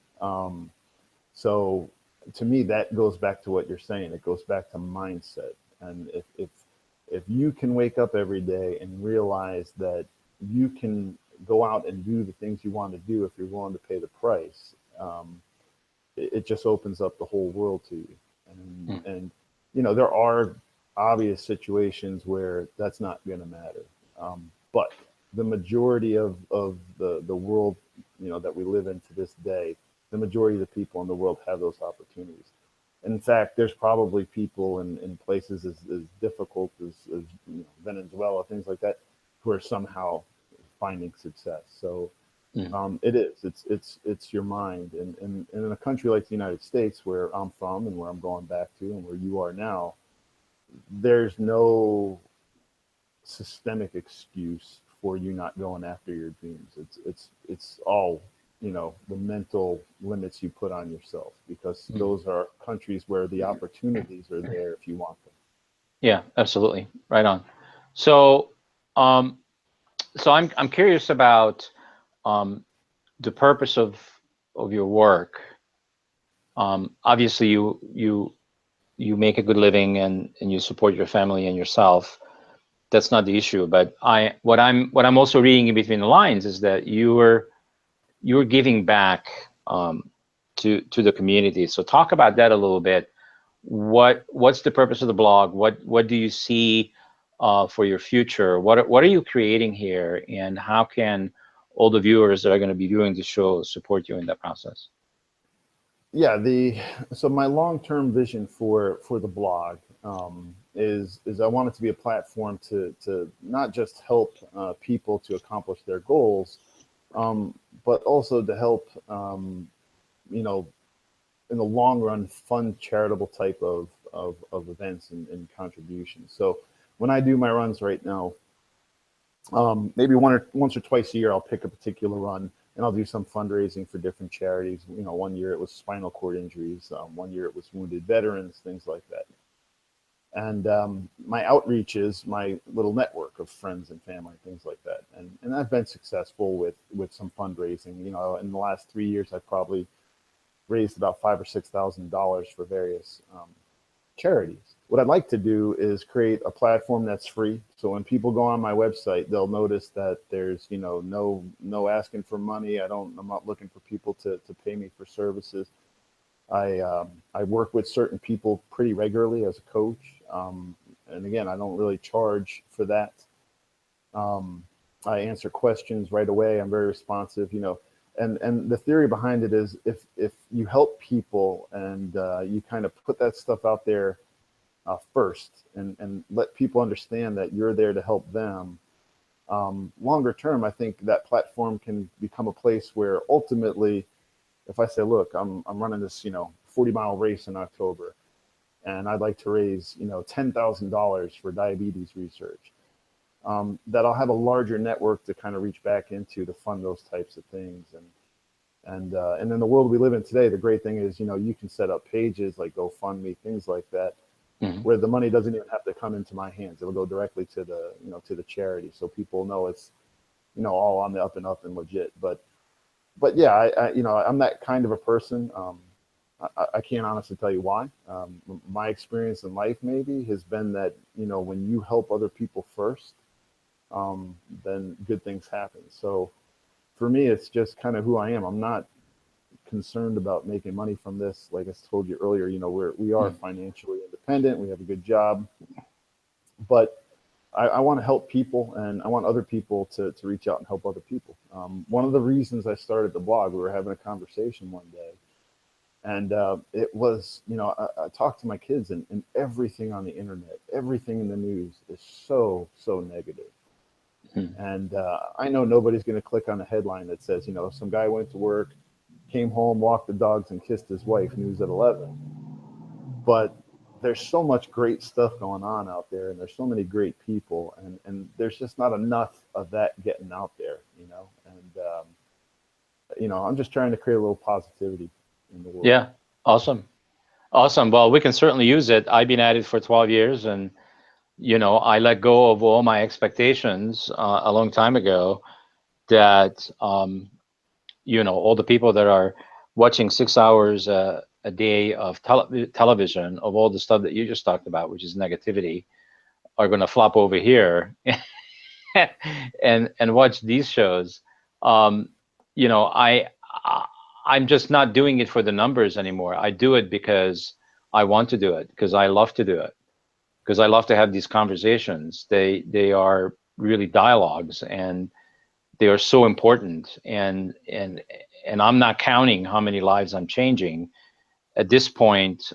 So to me, that goes back to what you're saying. It goes back to mindset. And if you can wake up every day and realize that you can go out and do the things you want to do if you're willing to pay the price, it just opens up the whole world to you. And there are obvious situations where that's not going to matter. But the majority of the world, that we live in to this day, the majority of the people in the world have those opportunities. In fact, there's probably people in places as difficult as Venezuela, things like that, who are somehow finding success. So Mm. It is. It's your mind, and in a country like the United States, where I'm from and where I'm going back to, and where you are now, there's no systemic excuse for you not going after your dreams. It's all, the mental limits you put on yourself, because Mm. those are countries where the opportunities are there if you want them. Yeah, absolutely. Right on. So, um, so I'm curious about um, the purpose of your work. Obviously, you make a good living and you support your family and yourself. That's not the issue. But what I'm also reading in between the lines is that you're giving back to the community. So talk about that a little bit. What's the purpose of the blog? What do you see for your future? What are you creating here, and how can all the viewers that are going to be viewing the show support you in that process? Yeah, the so my long-term vision for the blog, is I want it to be a platform to not just help people to accomplish their goals, but also to help, you know in the long run, fund charitable type of events and contributions. So when I do my runs right now, maybe once or twice a year, I'll pick a particular run and I'll do some fundraising for different charities. One year it was spinal cord injuries. One year it was wounded veterans, things like that. And my outreach is my little network of friends and family, things like that. And I've been successful with some fundraising. In the last 3 years, I've probably raised about $5,000 or $6,000 for various charities. What I'd like to do is create a platform that's free. So when people go on my website, they'll notice that there's no asking for money. I'm not looking for people to pay me for services. I work with certain people pretty regularly as a coach, and again, I don't really charge for that. Um, I answer questions right away. I'm very responsive. And the theory behind it is, if you help people and you kind of put that stuff out there first, and let people understand that you're there to help them, longer term, I think that platform can become a place where ultimately, if I say, look, I'm running this 40-mile race in October, and I'd like to raise $10,000 for diabetes research, that I'll have a larger network to kind of reach back into to fund those types of things. And in the world we live in today, the great thing is, you can set up pages like GoFundMe, things like that, Hmm. where the money doesn't even have to come into my hands. It'll go directly to the charity, so people know it's all on the up and up and legit. But yeah, I'm that kind of a person. I can't honestly tell you why. My experience in life maybe has been that when you help other people first, then good things happen. So for me, it's just kind of who I am. I'm not concerned about making money from this. Like I told you earlier, we are Hmm. financially independent. We have a good job, but I want to help people, and I want other people to reach out and help other people. One of the reasons I started the blog, we were having a conversation one day, and it was, I talked to my kids, and everything on the internet, everything in the news is so negative. Hmm. And I know nobody's going to click on a headline that says, some guy went to work, came home, walked the dogs, and kissed his wife, news at 11. But there's so much great stuff going on out there, and there's so many great people, and there's just not enough of that getting out there. And, I'm just trying to create a little positivity in the world. Yeah, awesome. Awesome. Well, we can certainly use it. I've been at it for 12 years, and I let go of all my expectations a long time ago, that all the people that are watching 6 hours a day of television, of all the stuff that you just talked about, which is negativity, are going to flop over here and watch these shows. Um, you know, I I'm just not doing it for the numbers anymore. I do it because I want to do it, because I love to do it, because I love to have these conversations. They are really dialogues, and they are so important. And I'm not counting how many lives I'm changing at this point.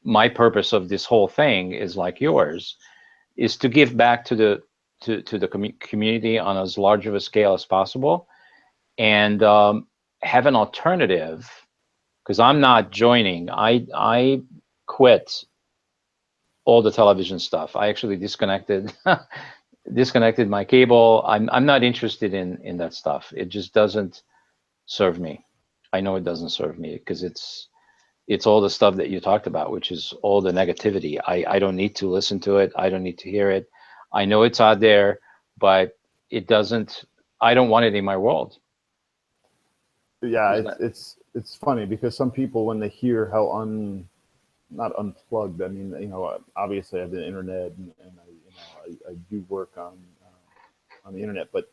My purpose of this whole thing is like yours, is to give back to the community on as large of a scale as possible, and have an alternative, because I'm not joining. I quit all the television stuff. I actually disconnected disconnected my cable. I'm not interested in that stuff. It just doesn't serve me. I know it doesn't serve me because it's all the stuff that you talked about, which is all the negativity. I don't need to listen to it. I don't need to hear it. I know it's out there, but it doesn't. I don't want it in my world. Yeah, Isn't it? it's funny because some people, when they hear how not unplugged, I mean, obviously I have the internet, and I do work on the internet, but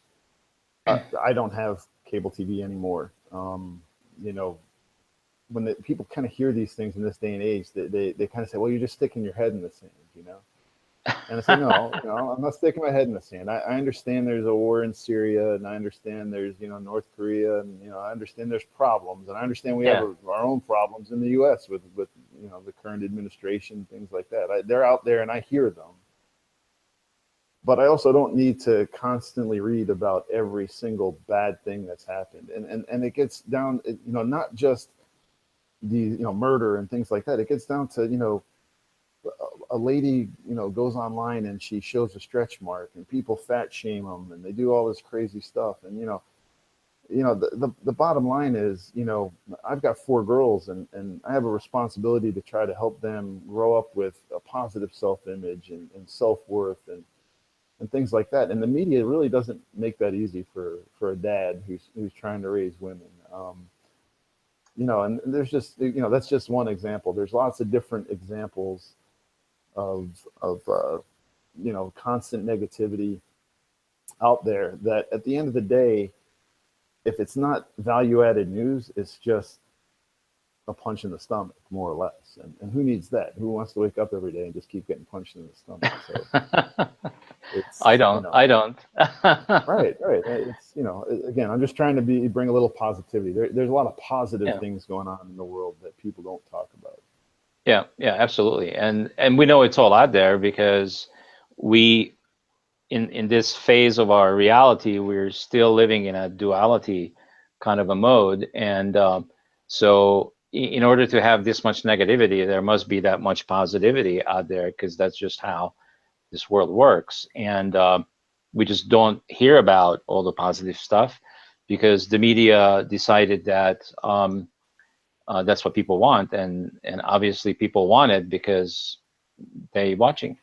I don't have cable TV anymore. You know, when people kind of hear these things in this day and age, they kind of say, well, you're just sticking your head in the sand, you know? And I say, no, I'm not sticking my head in the sand. I understand there's a war in Syria, and I understand there's, North Korea, and, I understand there's problems, and I understand we have Yeah. our own problems in the U.S. with the current administration, things like that. They're out there, and I hear them. But I also don't need to constantly read about every single bad thing that's happened. And it gets down, not just the, murder and things like that. It gets down to, a lady, goes online and she shows a stretch mark, and people fat shame them, and they do all this crazy stuff. And, the bottom line is, I've got 4 girls, and I have a responsibility to try to help them grow up with a positive self-image and self-worth, and things like that. And the media really doesn't make that easy for a dad who's trying to raise women. And there's just, that's just one example. There's lots of different examples of constant negativity out there that at the end of the day, if it's not value added news, it's just a punch in the stomach, more or less. And who needs that? Who wants to wake up every day and just keep getting punched in the stomach? So I it's, don't. I don't. right, right. It's, again, I'm just trying to bring a little positivity. There's a lot of positive Yeah. things going on in the world that people don't talk about. Yeah. Yeah. Absolutely. And we know it's all out there because we in this phase of our reality, we're still living in a duality kind of a mode. And so, in order to have this much negativity, there must be that much positivity out there because that's just how this world works. And we just don't hear about all the positive stuff because the media decided that that's what people want. And obviously, people want it because they watching.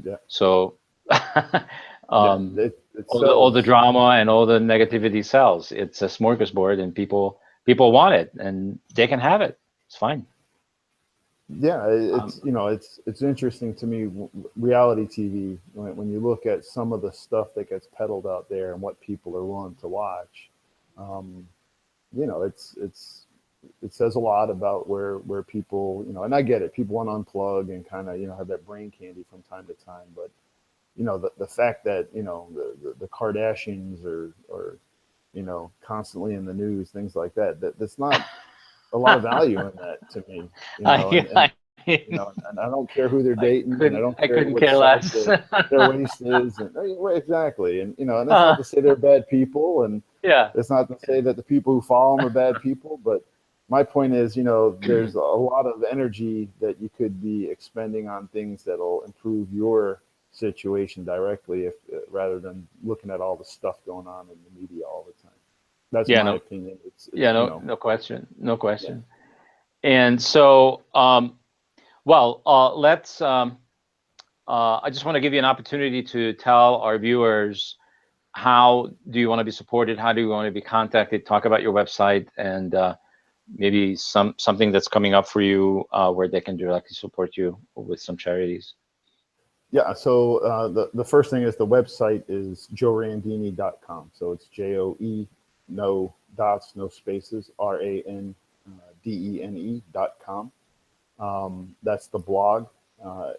Yeah, So yeah. um, It all the sells. drama and all the negativity sells. It's a smorgasbord, and people want it, and they can have it. It's fine. Yeah, Um, it's interesting to me, reality TV, when you look at some of the stuff that gets peddled out there and what people are willing to watch. um, it says a lot about where people, and I get it, people want to unplug and kind of, have that brain candy from time to time. But the fact that, the Kardashians are constantly in the news, things like that's not a lot of value in that to me. And I, and I don't care who they're dating, and I don't I care couldn't what care size less. their waist is, and right, exactly. And and that's not uh, to say they're bad people, and yeah, it's not to say that the people who follow them are bad people. But my point is, there's a lot of energy that you could be expending on things that'll improve your situation directly, if rather than looking at all the stuff going on in the media all the time. That's yeah, my no, opinion. It's yeah, it's no question, no yeah. question. And so, well, let's. I just want to give you an opportunity to tell our viewers how do you want to be supported, how do you want to be contacted, talk about your website, and maybe something that's coming up for you where they can directly support you with some charities. Yeah, so the first thing is the website is joerandini.com. So it's JOE, no dots, no spaces, RANDENE.com. That's the blog.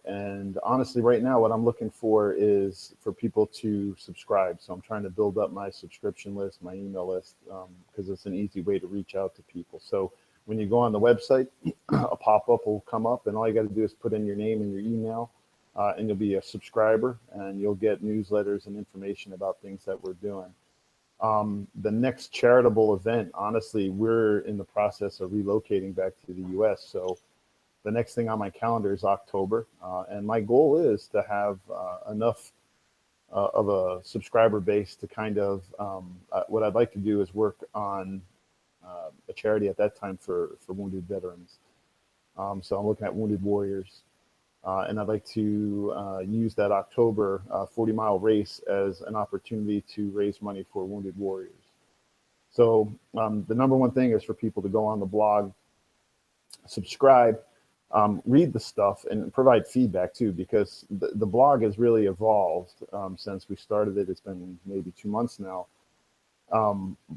And honestly, right now, what I'm looking for is for people to subscribe. So I'm trying to build up my subscription list, my email list, because it's an easy way to reach out to people. So when you go on the website, a pop-up will come up, and all you got to do is put in your name and your email, and you'll be a subscriber, and you'll get newsletters and information about things that we're doing. The next charitable event, honestly, we're in the process of relocating back to the US. So the next thing on my calendar is October. And my goal is to have enough of a subscriber base to kind of, what I'd like to do is work on a charity at that time for wounded veterans. So I'm looking at Wounded Warriors. And I'd like to use that October 40-mile race as an opportunity to raise money for Wounded Warriors. So the number one thing is for people to go on the blog, subscribe, read the stuff, and provide feedback too, because the blog has really evolved since we started it. It's been maybe 2 months now.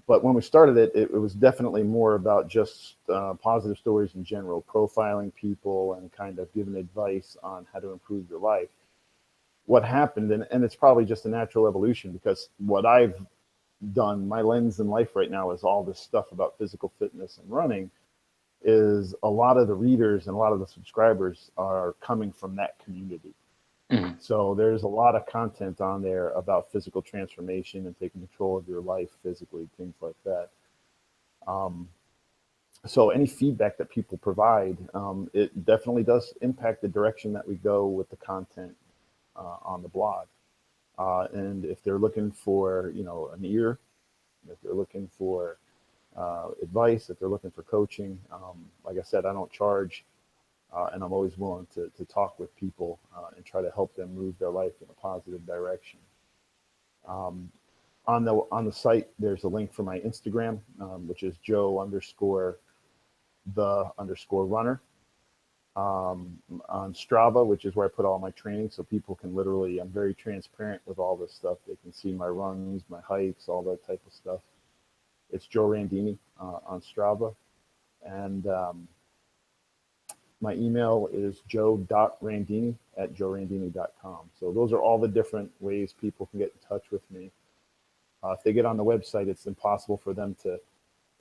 But when we started it, it was definitely more about just positive stories in general, profiling people and kind of giving advice on how to improve your life. What happened, and it's probably just a natural evolution, because what I've done, my lens in life right now is all this stuff about physical fitness and running, is a lot of the readers and a lot of the subscribers are coming from that community. Mhm. So there's a lot of content on there about physical transformation and taking control of your life physically, things like that. So any feedback that people provide, it definitely does impact the direction that we go with the content on the blog. And if they're looking for, an ear, if they're looking for advice, if they're looking for coaching, like I said, I don't charge. And I'm always willing to talk with people and try to help them move their life in a positive direction. On the site, there's a link for my Instagram, which is Joe_the_runner. On Strava, which is where I put all my training, so people can literally, I'm very transparent with all this stuff. They can see my runs, my hikes, all that type of stuff. It's Joe Randini on Strava. And my email is joe.randini@joerandini.com. So those are all the different ways people can get in touch with me. If they get on the website, it's impossible for them to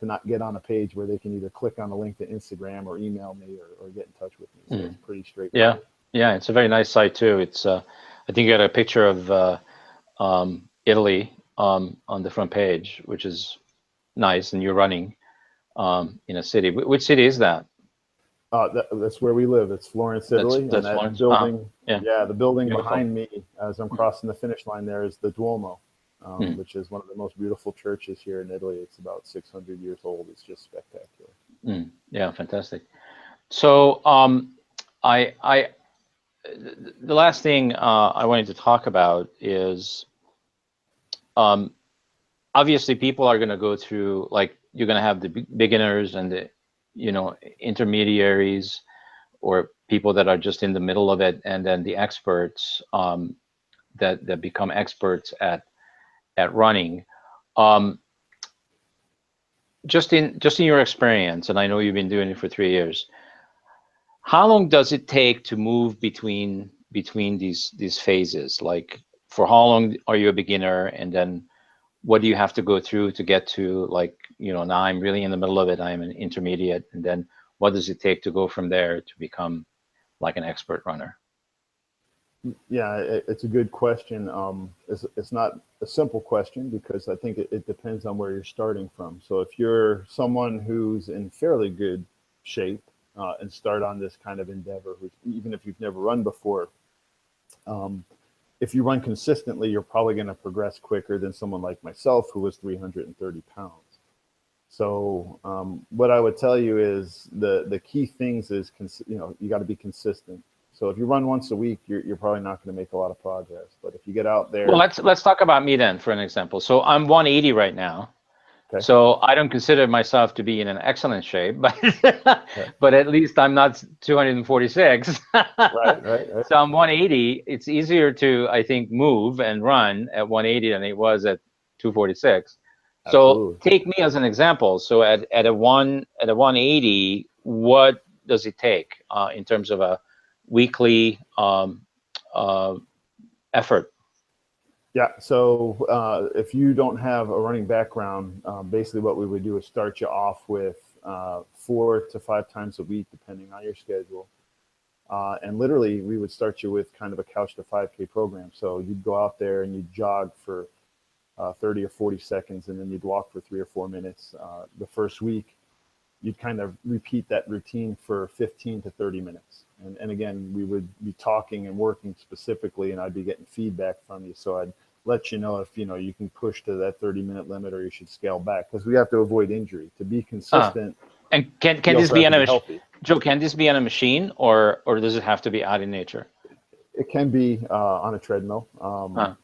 not get on a page where they can either click on the link to Instagram or email me or get in touch with me. So it's pretty Yeah, straightforward. yeah, it's a very nice site too. It's I think you got a picture of Italy on the front page, which is nice, and you're running in a city. Which city is that? That's where we live. It's Florence, Italy, and That's that Florence. Ah, building, yeah, yeah, the building beautiful. behind me as I'm crossing the finish line there is the Duomo, Mm, which is one of the most beautiful churches here in Italy. It's about 600 years old. It's just spectacular. yeah, fantastic. So I the last thing I wanted to talk about is um, obviously people are going to go through, like, you're going to have the beginners and the intermediaries, or people that are just in the middle of it, and then the experts that become experts at running. Um, just in your experience, and I know you've been doing it for 3 years, how long does it take to move between these phases? Like, for how long are you a beginner, and then what do you have to go through to get to, like, now I'm really in the middle of it, I'm an intermediate, and then what does it take to go from there to become like an expert runner? Yeah, it's a good question. It's not a simple question because I think it depends on where you're starting from. So if you're someone who's in fairly good shape and start on this kind of endeavor, even if you've never run before, um, if you run consistently, you're probably going to progress quicker than someone like myself who was 330 pounds. So what I would tell you is the key things is, you got to be consistent. So if you run once a week, you're probably not going to make a lot of progress. But if you get out Well, there, let's talk about me then, for an example. So I'm 180 right now. okay, So I don't consider myself to be in an excellent shape, but okay, but at least I'm not 246. right, right, right, So I'm 180. It's easier to, I think, move and run at 180 than it was at 246. So absolutely. take me as an example. So at a 180, what does it take in terms of a weekly uh, effort? Yeah. So if you don't have a running background, basically what we would do is start you off with 4 to 5 times a week, depending on your schedule. And literally, we would start you with kind of a couch to 5K program. So you'd go out there and you'd jog for 30 or 40 seconds, and then you'd walk for 3 or 4 minutes. The first week, you'd kind of repeat that routine for 15 to 30 minutes. And again, we would be talking and working specifically, and I'd be getting feedback from you. So I'd let you know if, you can push to that 30-minute limit or you should scale back, because we have to avoid injury. To be Uh, consistent, and can you this also be have on to a be healthy. Joe? Can this be on a machine, or does it have to be out in nature? It can be on a treadmill. Uh,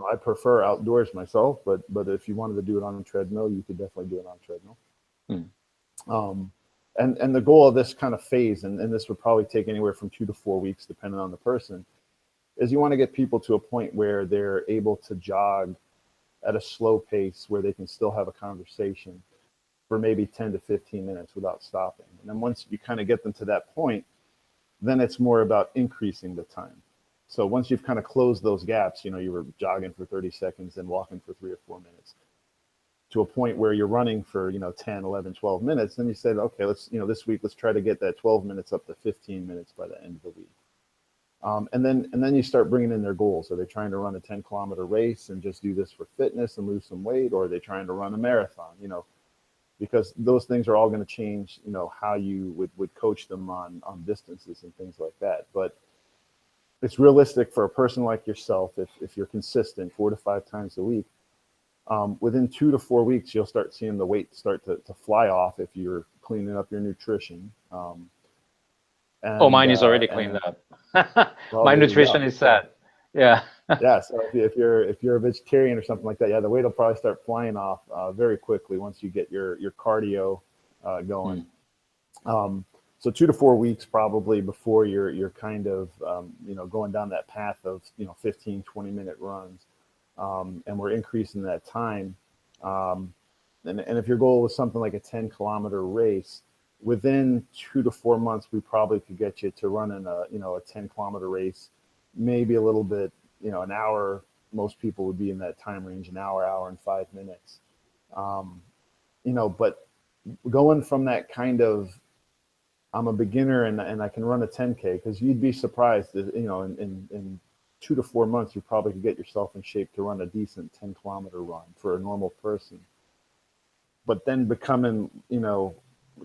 I prefer outdoors myself, but if you wanted to do it on a treadmill, you could definitely do it on a treadmill. hmm. Um, and the goal of this kind of phase, and this would probably take anywhere from 2 to 4 weeks, depending on the person, is you want to get people to a point where they're able to jog at a slow pace where they can still have a conversation for maybe 10 to 15 minutes without stopping. And then once you kind of get them to that point, then it's more about increasing the time. So once you've kind of closed those gaps, you were jogging for 30 seconds and walking for 3 or 4 minutes, to a point where you're running for 10, 11, 12 minutes, then you said, okay, let's this week let's try to get that 12 minutes up to 15 minutes by the end of the week. And then you start bringing in their goals. Are they trying to run a 10-kilometer race and just do this for fitness and lose some weight, or are they trying to run a marathon? Because those things are all going to change how you would coach them on distances and things like that. But it's realistic for a person like yourself, if you're consistent 4 to 5 times a week, within 2 to 4 weeks, you'll start seeing the weight start to fly off if you're cleaning up your nutrition. Oh, And mine is already and cleaned up. well, My there you nutrition go. is So set. Yeah. yeah, so if you're a vegetarian or something like that, yeah, the weight will probably start flying off very quickly once you get your cardio going. Hmm. Um, so 2 to 4 weeks probably before you're kind of going down that path of 15, 20-minute runs, and we're increasing that time. Um, and if your goal was something like a 10-kilometer race, within 2 to 4 months, we probably could get you to running a 10-kilometer race, maybe a little bit, an hour. Most people would be in that time range, an hour, hour and 5 minutes. Um, but going from that kind of, I'm a beginner and I can run a 10K, because you'd be surprised that, in 2 to 4 months, you probably could get yourself in shape to run a decent 10-kilometer run for a normal person. But then becoming,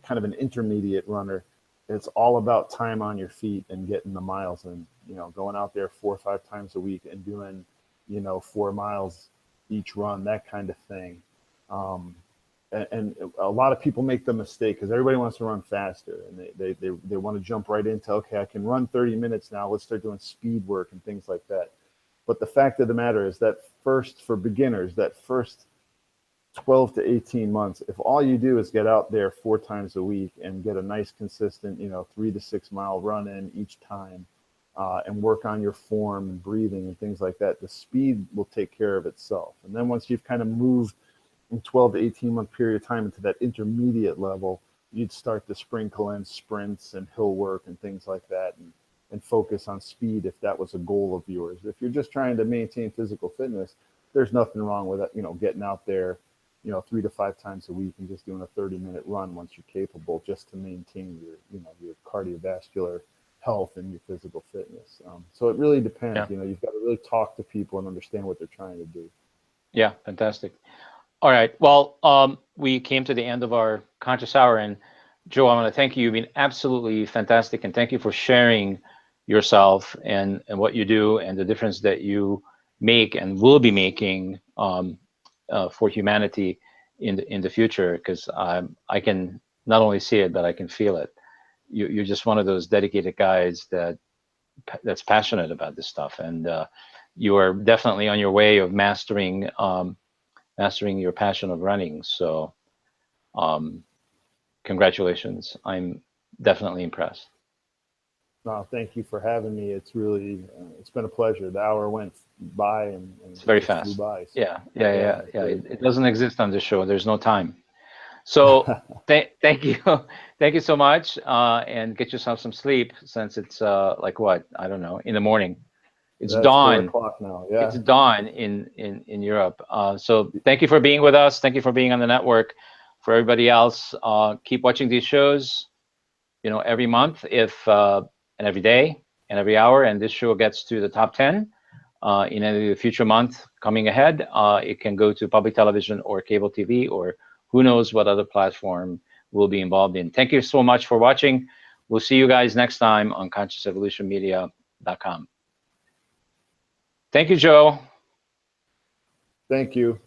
kind of an intermediate runner, it's all about time on your feet and getting the miles in, going out there 4 or 5 times a week and doing, 4 miles each run, that kind of thing. Um, and a lot of people make the mistake because everybody wants to run faster, and they want to jump right into, okay, I can run 30 minutes now, let's start doing speed work and things like that. But the fact of the matter is that for beginners, that first 12 to 18 months, if all you do is get out there 4 times a week and get a nice consistent 3 to 6 mile run in each time, and work on your form and breathing and things like that, the speed will take care of itself. And then once you've kind of moved in 12 to 18-month period of time into that intermediate level, you'd start to sprinkle in sprints and hill work and things like that, and focus on speed if that was a goal of yours. If you're just trying to maintain physical fitness, there's nothing wrong with it, getting out there 3 to 5 times a week and just doing a 30-minute run once you're capable, just to maintain your cardiovascular health and your physical fitness. So it really depends. Yeah. You've got to really talk to people and understand what they're trying to do. Yeah. Fantastic. All right. Well, we came to the end of our conscious hour, and Joe, I want to thank you. You've been absolutely fantastic, and thank you for sharing yourself and what you do and the difference that you make and will be making for humanity in the future. Because I can not only see it, but I can feel it. You're just one of those dedicated guys that's passionate about this stuff, and you are definitely on your way of mastering your passion of running. So, congratulations. I'm definitely impressed. No, thank you for having me. It's been a pleasure. The hour went by and It's it very just flew fast. by. So Yeah, yeah, yeah, yeah, yeah. really. It doesn't exist on this show. There's no time. So, thank you, thank you so much, and get yourself some sleep since it's like what, I don't know, in the morning. It's That's four dawn. o'clock now. It's Yeah. dawn in Europe. So thank you for being with us. Thank you for being on the network. For everybody else, keep watching these shows. Every month, if and every day and every hour, and this show gets to the top 10. in any future month coming ahead. It can go to public television or cable TV, or who knows what other platform we'll be involved in. Thank you so much for watching. We'll see you guys next time on consciousevolutionmedia.com. Thank you, Joe. Thank you.